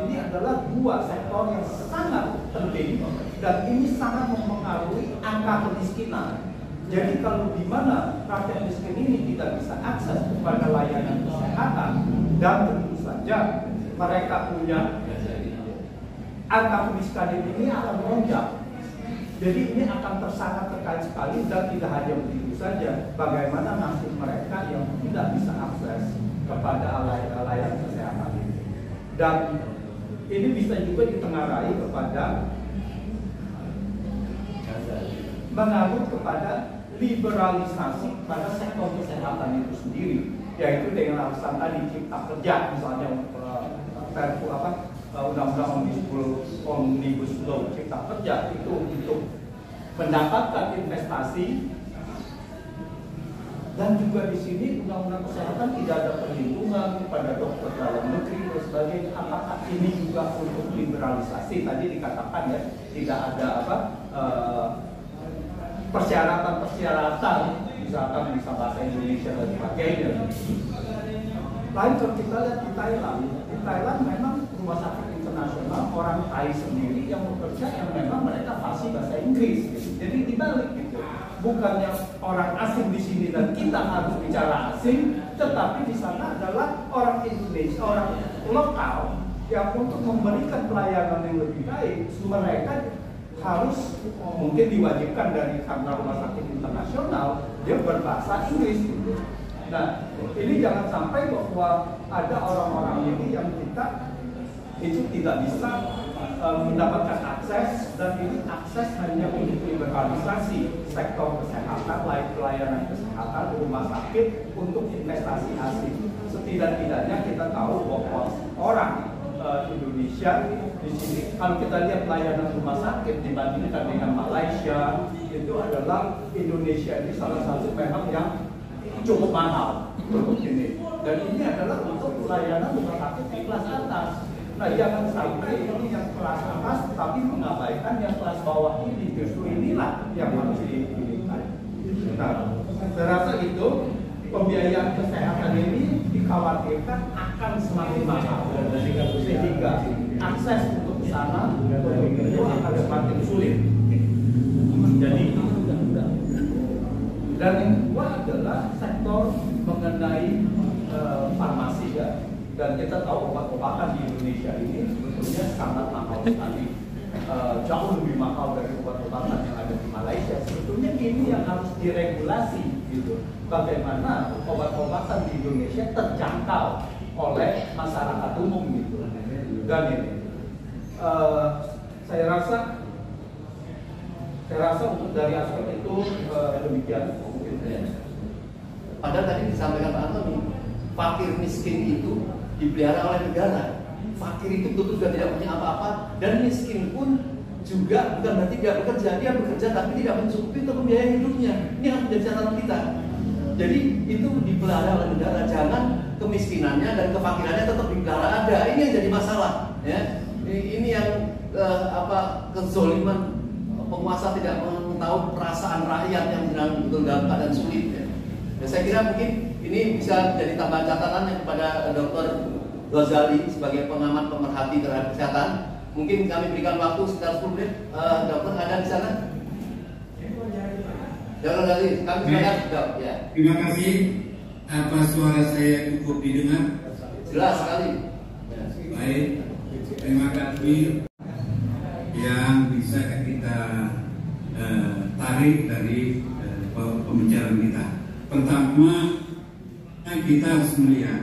ini adalah dua sektor yang sangat penting dan ini sangat mempengaruhi angka kemiskinan. Jadi kalau di mana rakyat miskin ini tidak bisa akses kepada layanan kesehatan dan tentu saja mereka punya angka kemiskinan ini akan melonjak. Jadi ini akan sangat terkait sekali dan tidak hanya begitu saja. Bagaimana nasib mereka yang tidak bisa akses kepada layanan kesehatan ini. Dan ini bisa juga ditengarai kepada mengarut kepada liberalisasi pada sektor kesehatan itu sendiri, yaitu dengan alasan tadi cipta kerja misalnya undang-undang omnibus law cipta kerja itu untuk mendapatkan investasi. Dan juga di sini undang-undang kesehatan tidak ada perlindungan kepada dokter dalam negeri dan sebagainya. Apakah ini juga untuk liberalisasi? Tadi dikatakan ya tidak ada persyaratan, misalkan bisa bahasa Indonesia dan sebagainya. Lain kalau kita lihat di Thailand memang rumah sakit internasional orang Thai sendiri yang bekerja yang memang mereka fasih bahasa Inggris. Gitu. Jadi dibalik gitu. Bukannya orang asing di sini dan kita harus bicara asing, tetapi di sana adalah orang Indonesia, orang lokal yang untuk memberikan pelayanan yang lebih baik, mereka harus mungkin diwajibkan dari karena rumah sakit internasional dia berbahasa Inggris. Gitu. Nah, ini jangan sampai bahwa ada orang-orang ini yang kita itu tidak bisa mendapatkan akses, dan ini akses hanya untuk liberalisasi sektor kesehatan, pelayanan kesehatan, rumah sakit untuk investasi asing. Setidak-tidaknya kita tahu bahwa orang Indonesia di sini, kalau kita lihat pelayanan rumah sakit dibandingkan dengan Malaysia, itu adalah Indonesia ini salah satu memang yang cukup mahal untuk ini. Dan ini adalah untuk pelayanan rumah sakit di kelas atas. Nah, jangan sampai ini yang kelas atas tapi mengabaikan yang kelas bawah ini. Justru inilah yang harus dipilihkan. Nah, saya rasa itu pembiayaan kesehatan ini dikhawatirkan akan semakin mahal, sehingga akses untuk ke sana itu akan semakin sulit. Jadi, dan yang kedua adalah sektor mengenai farmasi ya. Dan kita tahu obat-obatan di Indonesia ini sebetulnya sangat mahal sekali, jauh lebih mahal dari obat-obatan yang ada di Malaysia. Sebetulnya ini yang harus diregulasi gitu. Bagaimana obat-obatan di Indonesia terjangkau oleh masyarakat umum gitu. Dan ini, saya rasa untuk dari aspek itu demikian mungkin. Padahal tadi disampaikan Pak Antoni, fakir miskin itu dipelihara oleh negara. Fakir itu betul juga tidak punya apa-apa, dan miskin pun juga bukan berarti tidak bekerja, dia bekerja tapi tidak mencukupi untuk membiayai hidupnya. Ini harus menjadi catatan kita. Jadi itu dipelihara oleh negara, jangan kemiskinannya dan kefakirannya tetap dipelihara ada. Ini yang jadi masalah. Ya, ini yang kezoliman penguasa tidak mengetahui perasaan rakyat yang sedang betul dalam keadaan sulit. Ya. Dan saya kira mungkin ini bisa jadi tambahan catatan kepada Dr. Ghazali sebagai pengamat pemerhati terhadap kesehatan. Mungkin kami berikan waktu sekitar 10 menit. Dokter ada di sana? Dr. Ghazali, kami silakan. Ya. Terima kasih. Apa suara saya cukup didengar? Jelas sekali. Ya. Baik. Terima kasih yang bisa kita tarik dari pembicaraan kita. Pertama, kita harus melihat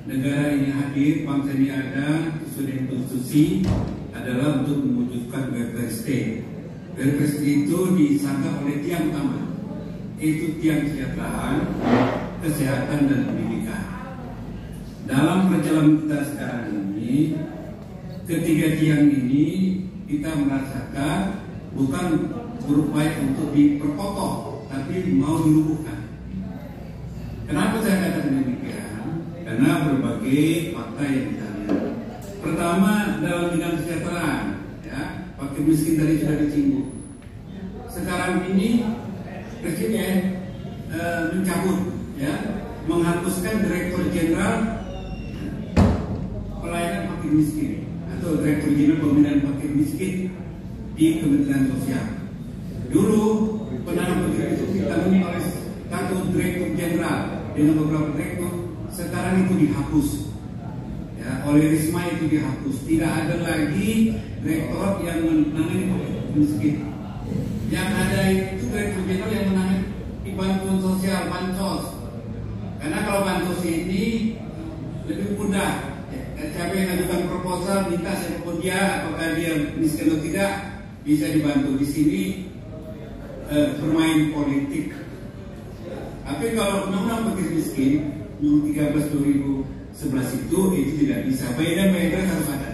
negara ini hadir, bangsa ini ada sesuai dengan konstitusi adalah untuk mewujudkan welfare state. Welfare state itu disangka oleh tiang utama, itu tiang kesejahteraan, kesehatan dan pendidikan. Dalam perjalanan kita sekarang ini, ketiga tiang ini kita merasakan bukan berupaya untuk diperkokoh, tapi mau dilubuhkan. Kenapa saya katakan demikian? Karena berbagai fakta yang kita lihat. Pertama, dalam bidang kesejahteraan, ya, fakir miskin tadi sudah disinggung. Sekarang ini Presiden mencabut, ya, menghapuskan Direktur Jenderal Pelayanan Fakir Miskin atau Direktur Jenderal Pembinaan Fakir Miskin di Kementerian Sosial. Dulu penanganan fakir miskin ditangani oleh satu Direktur Jenderal dengan beberapa direktur, sekarang itu dihapus. Ya, oleh Risma itu dihapus. Tidak ada lagi direktorat yang menangani fakir miskin. Yang ada itu Direktur Jenderal yang menangani bantuan sosial, bansos. Karena kalau bansos ini lebih mudah. Siapa yang mengajukan proposal minta siapa dia, apakah dia miskin atau tidak, bisa dibantu. Di sini bermain politik. Tapi kalau undang-undang fakir miskin 13/2011 itu tidak bisa. Bayar harus ada.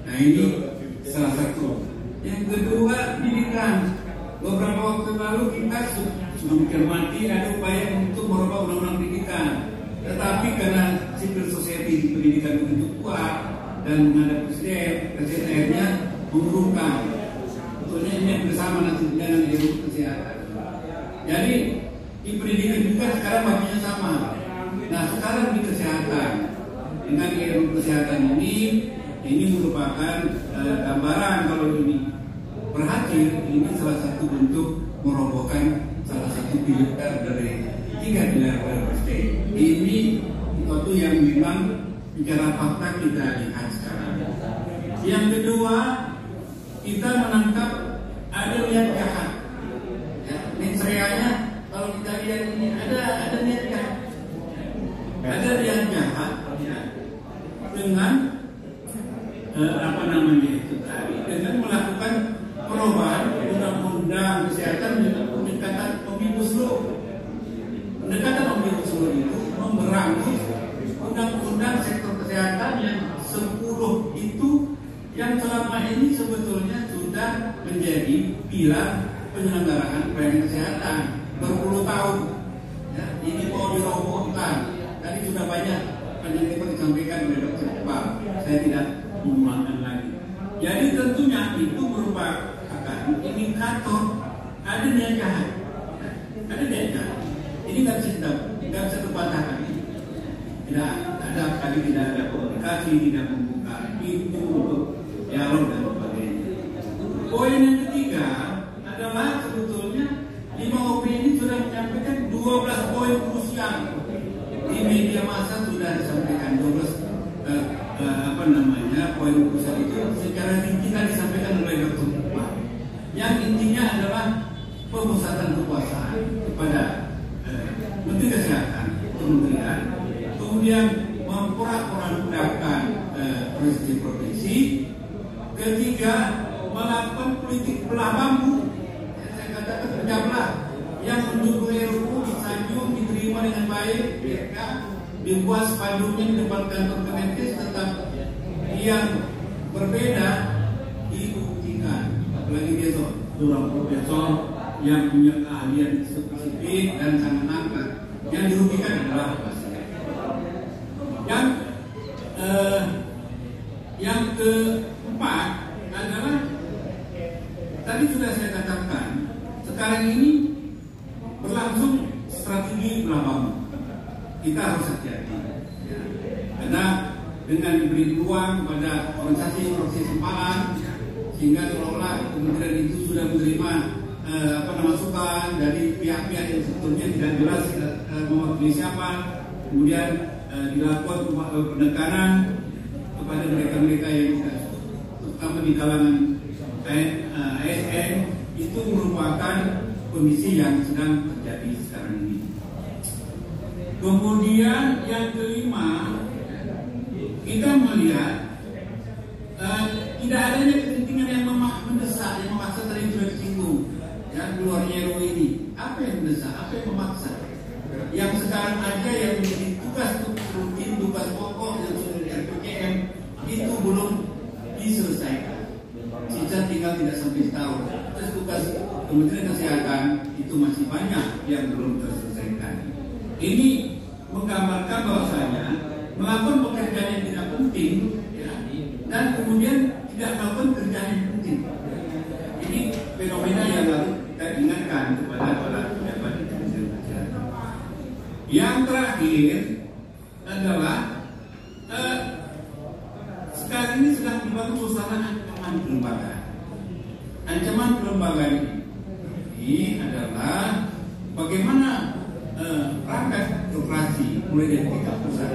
Nah ini salah satu. Yang kedua, pendidikan. Beberapa waktu lalu kita sudah mencermati ada upaya untuk merubah undang-undang pendidikan. Tetapi karena civil society di pendidikan begitu kuat dan menghadap presiden akhirnya mengurungkan. Tentunya ini bersama nanti dengan ilmu kesehatan. Jadi di pendidikan juga sekarang waktunya sama. Nah sekarang di kesehatan dengan ilmu kesehatan ini merupakan gambaran kalau ini berhasil, ini salah satu bentuk merobohkan salah satu pilar dari 3 pilar state. Ini sesuatu yang memang bicara fakta kita lihat sekarang. Yang kedua, kita menangkap ada niat jahat. Ya, mensreanya kalau kita lihat ini ada niat jahat. Ada niat jahat ya, dengan dengan melakukan selama ini sebetulnya sudah menjadi pilar penyelenggaraan pelayanan kesehatan berpuluh tahun. Ya, ini mau dirobohkan. Tadi sudah banyak penelitian disampaikan oleh Dr. Pak. Saya tidak mengulangkan lagi. Jadi tentunya itu merupakan indikator ada niat jahat. Ada niat jahat. Ini nggak bisa terbantahkan. Tidak ada kali tidak ada komunikasi, tidak membuka pintu untuk dialog dan sebagainya. Poin yang ketiga adalah sebetulnya 5OP ini sudah menyampaikan 12 poin krusial. Di media massa sudah disampaikan 12 poin krusial itu secara rinci disampaikan oleh Dr. Pak. Yang intinya adalah pemusatan kekuasaan kepada Menteri Kesehatan, Kementerian, kemudian memporak-porandakan provinsi. Ketiga, melakukan politik belah bambu. Saya katakan pecah belah yang mendukung RUU disanjung diterima dengan baik, ya, dibuat spanduknya di depan kantor Kemenkes, tetap yang berbeda dibuktikan. Apalagi dia seorang profesor yang punya keahlian spesifik dan sangat angkat. Yang dirugikan adalah pasien. Yang keempat adalah tadi sudah saya katakan, sekarang ini berlangsung strategi belah bambu. Kita harus hati-hati, ya. Karena dengan diberi ruang pada organisasi sempalan, sehingga seolah-olah kementerian itu sudah menerima masukan dari pihak-pihak yang sebetulnya tidak jelas mewakili siapa, kemudian dilakukan pendekanan kepada mereka-mereka yang terutama di kalangan ASN. Itu merupakan kondisi yang sedang terjadi sekarang ini. Kemudian yang kelima, kita melihat tidak adanya kepentingan yang mendesak, yang memaksa tadi sudah disinggung, ya, keluarnya RUU ini. Apa yang mendesak? Apa yang memaksa? Yang sekarang aja yang menjadi tugas rutin, tugas pokok yang sudah di RPJM itu belum diselesaikan. Sisa tinggal tidak sampai setahun. Terus tugas Kementerian Kesehatan itu masih banyak yang belum terselesaikan. Ini menggambarkan bahwasanya melakukan pekerjaan yang tidak penting, ya, dan kemudian tidak melakukan kerjaan yang penting. Ini fenomena yang harus kita ingatkan kepada para pejabat di Kementerian Kesehatan. Yang terakhir adalah sekarang ini sedang dibangun suasana ancaman kelembagaan. Ancaman kelembagaan ini adalah bagaimana perangkat birokrasi mulai dari tingkat pusat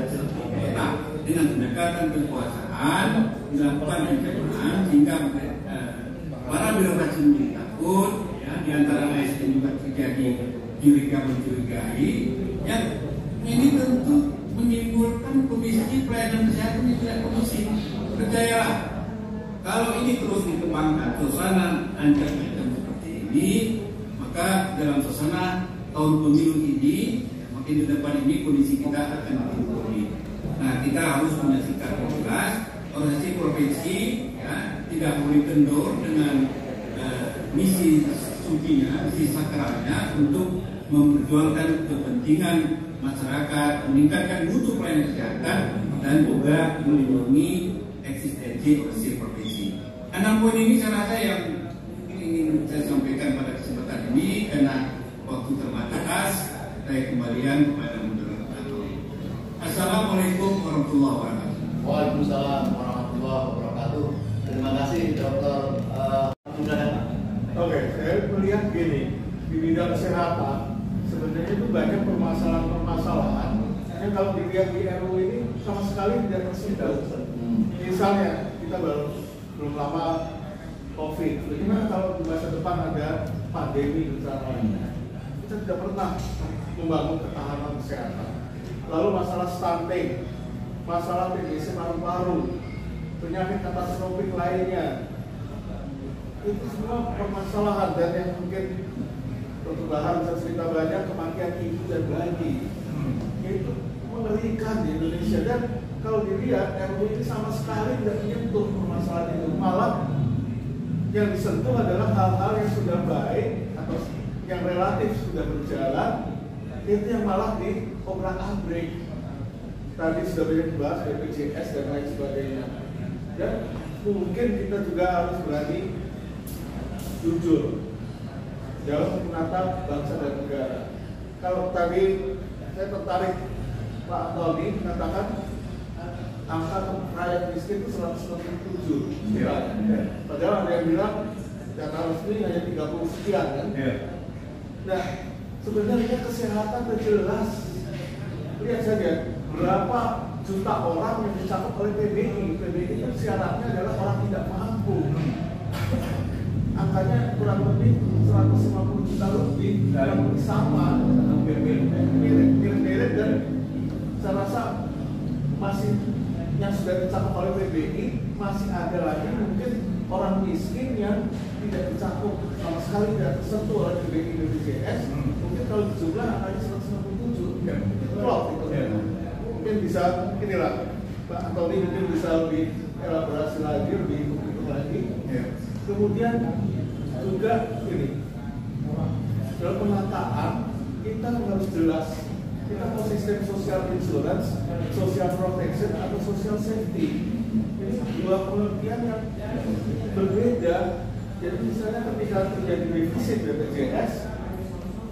daerah dengan pendekatan kekuasaan dilakukan ancaman sehingga para birokrasi menjadi takut, ya, di antara ASN juga terjadi mencurigai, ya. Ini tentu menimbulkan kondisi pelayanan kesehatan yang tidak kondusif. Percayalah, kalau ini terus dikembangkan suasana ancam-ancam seperti ini, maka dalam suasana tahun pemilu ini, makin di depan ini kondisi kita akan makin buruk. Nah, kita harus punya sikap yang jelas. Organisasi provinsi, ya, tidak boleh kendor dengan misi sucinya, misi sakralnya untuk memperjuangkan kepentingan masyarakat, meningkatkan mutu pelayanan kesehatan, dan juga melindungi eksistensi organisasi provinsi. 6 poin ini saya rasa yang ingin saya sampaikan pada kesempatan ini karena waktu terbatas. Saya kembalian kepada moderator. Assalamualaikum warahmatullahi wabarakatuh. Waalaikumsalam warahmatullahi wabarakatuh. Terima kasih Dr. Oke, saya melihat gini, di bidang kesehatan sebenarnya itu banyak permasalahan-permasalahan yang kalau dilihat di RUU ini sama sekali tidak tersentuh. Misalnya kita belum lama COVID, bagaimana kalau di masa depan ada pandemi bencana lainnya? Kita tidak pernah membangun ketahanan kesehatan. Lalu masalah stunting, masalah TBC paru-paru, penyakit katastrofik lainnya, itu semua permasalahan. Dan yang mungkin Dr. Bahar bisa cerita banyak, kematian ibu dan bayi, itu mengerikan di Indonesia. Dan kalau dilihat RUU ini sama sekali tidak menyentuh permasalahan itu, malah yang disentuh adalah hal-hal yang sudah baik atau yang relatif sudah berjalan, itu yang malah diobrak-abrik. Tadi sudah banyak dibahas BPJS dan lain sebagainya. Dan mungkin kita juga harus berani jujur dalam menatap bangsa dan negara. Kalau tadi saya tertarik Pak Tony mengatakan angka rakyat miskin itu 167 juta. Padahal ada yang bilang data resmi hanya 30 sekian kan. Nah, sebenarnya kesehatan sudah jelas. Lihat saja berapa juta orang yang dicakup oleh PBI. PBI itu syaratnya adalah orang tidak mampu. Angkanya kurang lebih 150 juta lebih, kurang lebih sama, hampir mirip-mirip, dan saya rasa masih yang sudah dicakup oleh PBI masih ada lagi mungkin orang miskin yang tidak dicakup sama sekali, tidak tersentuh oleh PBI BPJS. Mungkin kalau jumlah angkanya 167, itu klop itu. Mungkin bisa inilah Pak Antoni mungkin bisa lebih elaborasi lagi, lebih lagi. Kemudian juga ini dalam penataan kita harus jelas kita mau sistem social insurance, social protection atau social safety. Ini dua pengertian yang berbeda. Jadi misalnya ketika terjadi defisit BPJS,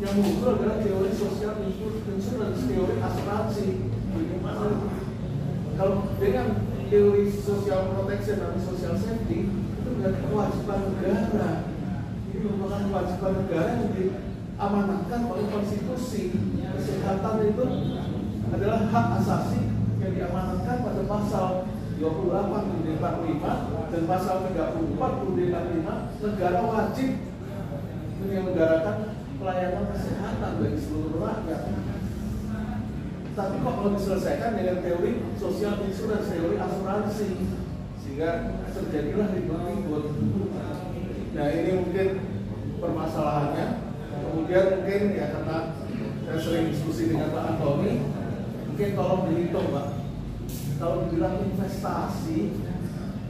yang muncul adalah teori social insurance, teori asuransi. Bagaimana kalau dengan teori social protection dan social safety itu berarti kewajiban negara. Ini merupakan kewajiban negara yang diamanatkan oleh konstitusi. Kesehatan itu adalah hak asasi yang diamanatkan pada pasal 28 UUD 45 dan pasal 34 UUD 45. Negara wajib menyelenggarakan pelayanan kesehatan bagi seluruh rakyat. Tapi kok mau diselesaikan dengan teori social insurance, teori asuransi, sehingga terjadilah ribut-ribut. Nah ini mungkin permasalahannya. Kemudian mungkin ya karena saya sering diskusi dengan Pak Antoni, mungkin tolong dihitung Pak. Kalau dibilang investasi,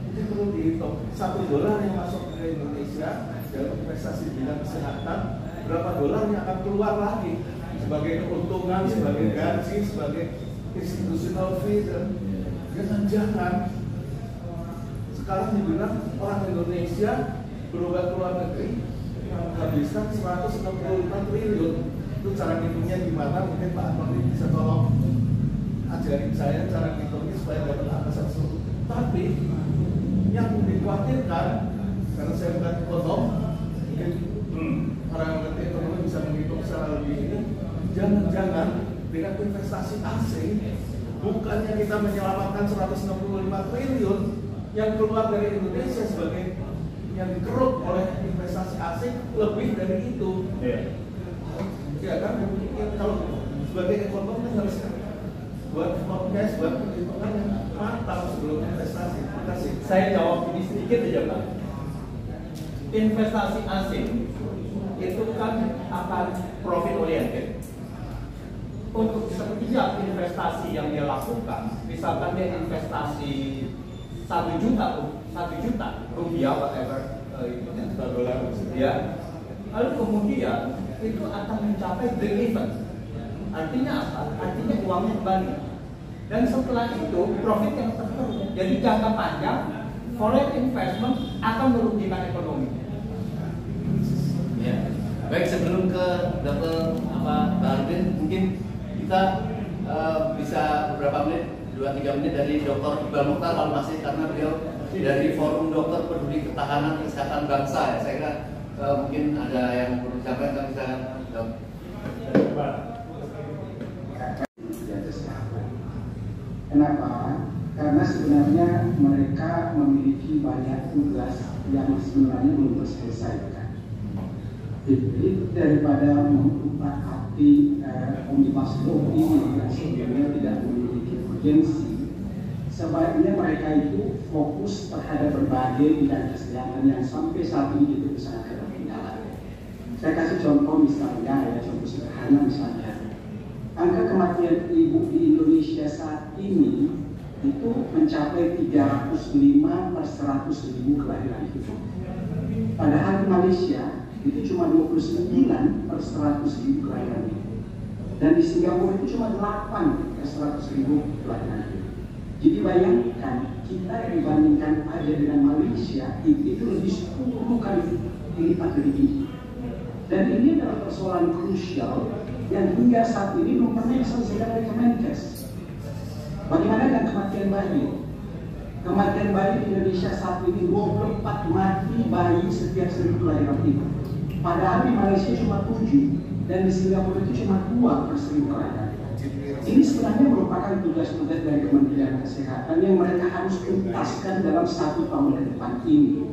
mungkin perlu dihitung. $1 yang masuk ke Indonesia dalam investasi di bidang kesehatan, berapa dolar yang akan keluar lagi sebagai keuntungan, sebagai gaji, sebagai institutional fee. Dan jangan sekarang dibilang orang Indonesia berobat ke luar negeri menghabiskan 165 triliun. Itu cara ngitungnya gimana? Mungkin Pak Antoni bisa tolong ajarin saya cara ngitungnya supaya dapat angka 100. Tapi yang dikhawatirkan, karena saya bukan ekonom, mungkin orang yang ngerti ekonomi bisa menghitung secara lebih ini. Jangan-jangan dengan investasi asing, bukannya kita menyelamatkan 165 triliun yang keluar dari Indonesia sebagai yang dikeruk oleh investasi asing, lebih dari itu. Ya kan? Kalau sebagai ekonom kan harus buat forecast, buat perhitungan yang matang sebelum investasi. Terima kasih. Saya jawab ini sedikit aja Pak. Investasi asing itu kan akan profit oriented. Untuk setiap investasi yang dia lakukan, misalkan dia investasi 1 juta rupiah, whatever itu $1 ya. Lalu kemudian itu akan mencapai break even. Artinya apa? Artinya uangnya kembali. Dan setelah itu profit yang terus. Jadi jangka panjang foreign investment akan merugikan ekonomi. Ya. Baik, sebelum ke Dr. Bardin, mungkin kita bisa beberapa menit, 2-3 menit dari Dr. Iqbal Mokhtar kalau masih, karena beliau dari Forum Dokter Peduli Ketahanan Kesehatan Bangsa ya. Saya kira mungkin ada yang perlu disampaikan, bisa jawab. Kenapa? Karena sebenarnya mereka memiliki banyak tugas yang sebenarnya belum terselesaikan. Jadi daripada mengutak hati Omnibus Law ini yang sebenarnya tidak memiliki urgensi, sebaiknya mereka itu fokus terhadap berbagai bidang kesehatan yang sampai saat ini itu sangat ketinggalan. Saya kasih contoh misalnya, ya contoh sederhana misalnya, angka kematian ibu di Indonesia saat ini itu mencapai 305 per 100.000 kelahiran hidup. Padahal di Malaysia itu cuma 29 per 100.000 kelahiran hidup. Dan di Singapura itu cuma 8 per 100.000 kelahiran hidup. Jadi bayangkan, kita dibandingkan aja dengan Malaysia itu lebih 10 kali lipat lebih tinggi. Dan ini adalah persoalan krusial yang hingga saat ini belum pernah diselesaikan oleh Kemenkes. Bagaimana dengan kematian bayi? Kematian bayi di Indonesia saat ini 24 mati bayi setiap 1.000 kelahiran hidup. Padahal di Malaysia cuma 7 dan di Singapura itu cuma 2 per 1.000 kelahiran. Ini sebenarnya merupakan tugas-tugas dari Kementerian Kesehatan yang mereka harus tuntaskan dalam 1 tahun ke depan ini.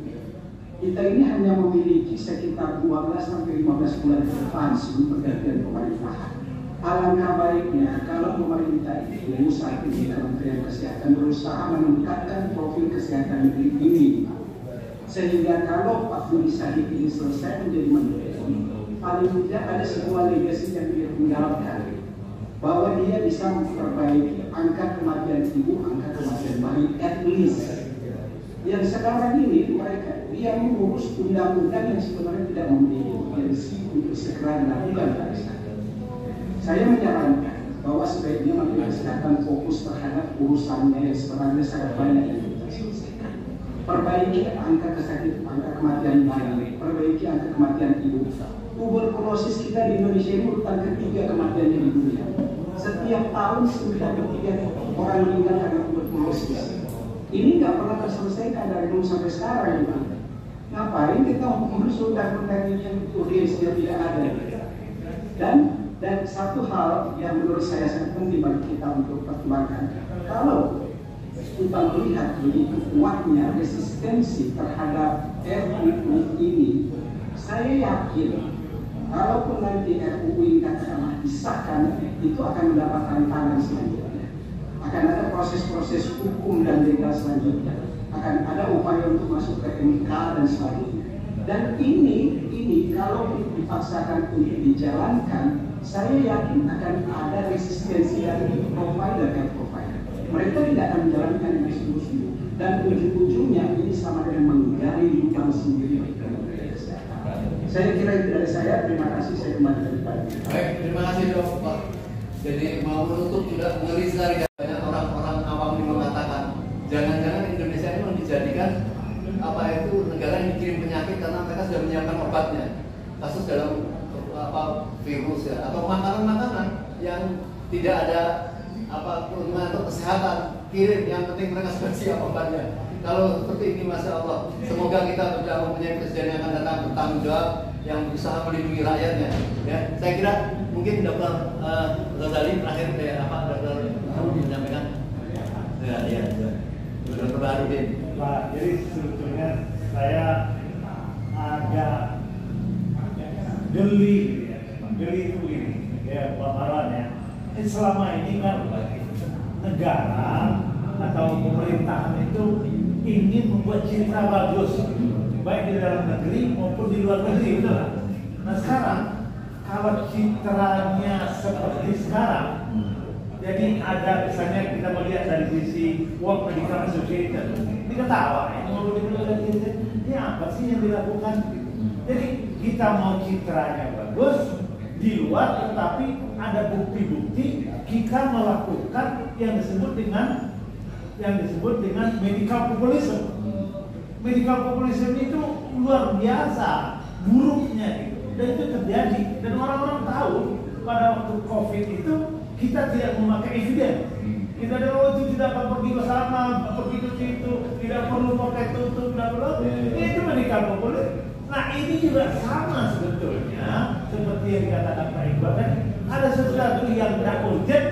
Kita ini hanya memiliki sekitar 12-15 bulan ke depan sebelum pergantian pemerintahan. Alangkah baiknya kalau pemerintah itu saat ini Kementerian Kesehatan berusaha meningkatkan profil kesehatan negeri ini, sehingga kalau Pak Budi Sadiq ini selesai menjadi menteri, paling tidak ada sebuah legasi yang dia tinggalkan, bahwa dia bisa memperbaiki angka kematian ibu, angka kematian bayi, at least. Yang sekarang ini mereka dia mengurus undang-undang yang sebenarnya tidak memiliki urgensi untuk segera dilakukan pada saat ini. Saya menyarankan bahwa sebaiknya Menteri Kesehatan fokus terhadap urusannya yang sebenarnya sangat banyak yang kita selesaikan. Perbaiki angka kematian bayi, perbaiki angka kematian ibu. Tuberkulosis kita di Indonesia ini urutan ketiga kematiannya di dunia. Setiap tahun 93 orang meninggal karena tuberkulosis. Ini nggak pernah terselesaikan dari dulu sampai sekarang juga. Ngapain kita mengurus undang-undang ini yang urgensinya tidak ada? Dan satu hal yang menurut saya sangat penting bagi kita untuk pertimbangkan, kalau kita melihat begitu kuatnya resistensi terhadap RUU ini, saya yakin kalaupun nanti RUU ini katakanlah disahkan, itu akan mendapat tantangan selanjutnya. Akan ada proses-proses hukum dan legal selanjutnya, akan ada upaya untuk masuk ke MK dan sebagainya. Dan ini kalau dipaksakan untuk dijalankan, saya yakin akan ada resistensi dari provider ke provider. Mereka tidak akan menjalankan ini sungguh-sungguh, dan ujung-ujungnya ini sama dengan menggali lubang sendiri bagi Kementerian Kesehatan. Saya kira itu dari saya. Terima kasih. Saya kembali ke depan. Baik, terima kasih dok Pak. Jadi mau menutup juga ngeri sekali. Banyak orang-orang awam yang mengatakan jangan-jangan Indonesia ini mau dijadikan apa itu negara yang dikirim penyakit karena mereka sudah menyiapkan obatnya. Kasus dalam virus ya, atau makanan-makanan yang tidak ada perlindungan atau kesehatan, kirim, yang penting mereka sudah siap obatnya. Kalau seperti ini, Masya Allah, semoga kita sudah mempunyai presiden yang akan datang bertanggung jawab, yang berusaha melindungi rakyatnya. Ya, saya kira mungkin Dr. Ghazali terakhir Dr. menyampaikan. Ya. Dr. Baharudin. Pak, jadi sebetulnya saya agak geli itu ini, ya Pak Marwan ya. Selama ini kan negara atau pemerintahan itu ingin membuat citra bagus, baik di dalam negeri maupun di luar negeri, betul kan? Nah sekarang kalau citranya seperti sekarang, jadi ada misalnya kita melihat dari sisi World Medical Association, ini ketawa, ini apa sih yang dilakukan? Jadi kita mau citranya bagus di luar, tetapi ada bukti-bukti kita melakukan yang disebut dengan medical populism. Medical populism itu luar biasa buruknya gitu. Dan itu terjadi, dan orang-orang tahu pada waktu COVID itu kita tidak memakai evidence. Kita itu tidak akan pergi ke sana, pergi ke situ, tidak perlu pakai tutup, tidak perlu. Itu medical populism. Nah ini juga sama sebetulnya seperti yang dikatakan Pak Iqbal, kan ada sesuatu yang tidak urgent,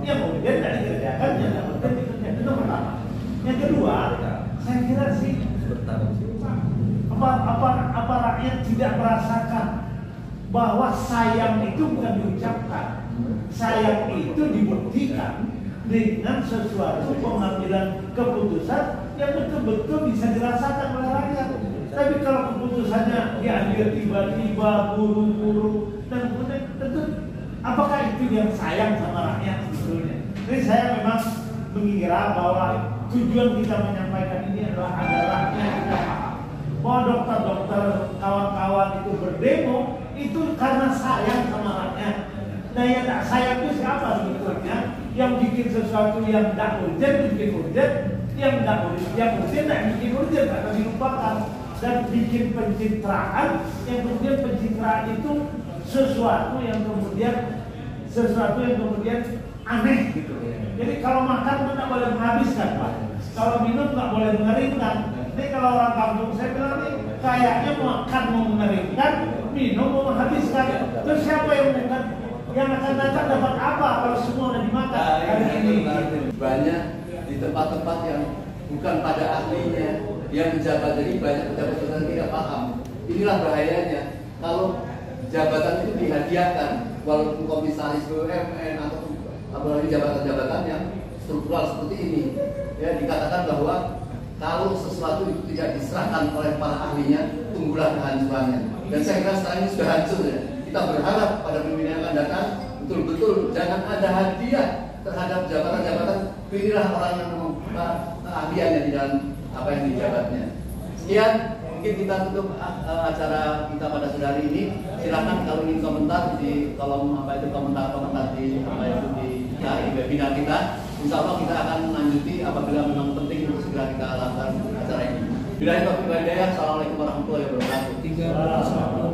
yang urgent tidak dikerjakan, yang tidak urgent dikerjakan. Itu pertama. Yang kedua, saya kira sih apa rakyat tidak merasakan bahwa sayang itu bukan diucapkan, sayang itu dibuktikan dengan sesuatu pengambilan keputusan yang betul-betul bisa dirasakan oleh rakyat. Tapi kalau keputusannya diambil tiba-tiba, buru-buru, dan kemudian tentu apakah itu yang sayang sama rakyat sebetulnya. Jadi saya memang mengira bahwa tujuan kita menyampaikan ini adalah agar rakyat kita paham bahwa dokter-dokter kawan-kawan itu berdemo itu karena sayang sama rakyat. Nah yang tak sayang itu siapa sebetulnya? Yang bikin sesuatu yang tidak urgent bikin urgent, yang tidak urgent yang urgent tidak bikin urgent atau dilupakan, dan bikin pencitraan yang kemudian pencitraan itu sesuatu yang kemudian aneh gitu. Jadi kalau makan tidak boleh menghabiskan, Pak. Kalau minum nggak boleh mengeringkan. Ini kalau orang kampung saya bilang nih, kayaknya makan mau mengeringkan, minum mau menghabiskan. Terus siapa yang akan datang dapat apa kalau semua udah dimakan? Banyak di tempat-tempat yang bukan pada ahlinya, yang menjabat, jadi banyak pejabat yang tidak paham. Inilah bahayanya kalau jabatan itu dihadiahkan, walaupun komisaris BUMN atau apalagi jabatan-jabatan yang struktural seperti ini, ya dikatakan bahwa kalau sesuatu itu tidak diserahkan oleh para ahlinya, tunggulah kehancurannya. Dan saya kira sekarang ini sudah hancur ya. Kita berharap pada pimpinan yang akan datang betul-betul jangan ada hadiah terhadap jabatan-jabatan. Pilihlah orang yang membuka keahliannya di dalam apa yang dijabatnya. Sekian, mungkin kita tutup acara kita pada sore hari ini. Silakan kalau ingin komentar di kolom komentar di webinar kita. Insya Allah kita akan lanjuti apabila memang penting untuk segera kita lakukan acara ini. Bila itu, Assalamualaikum warahmatullahi wabarakatuh.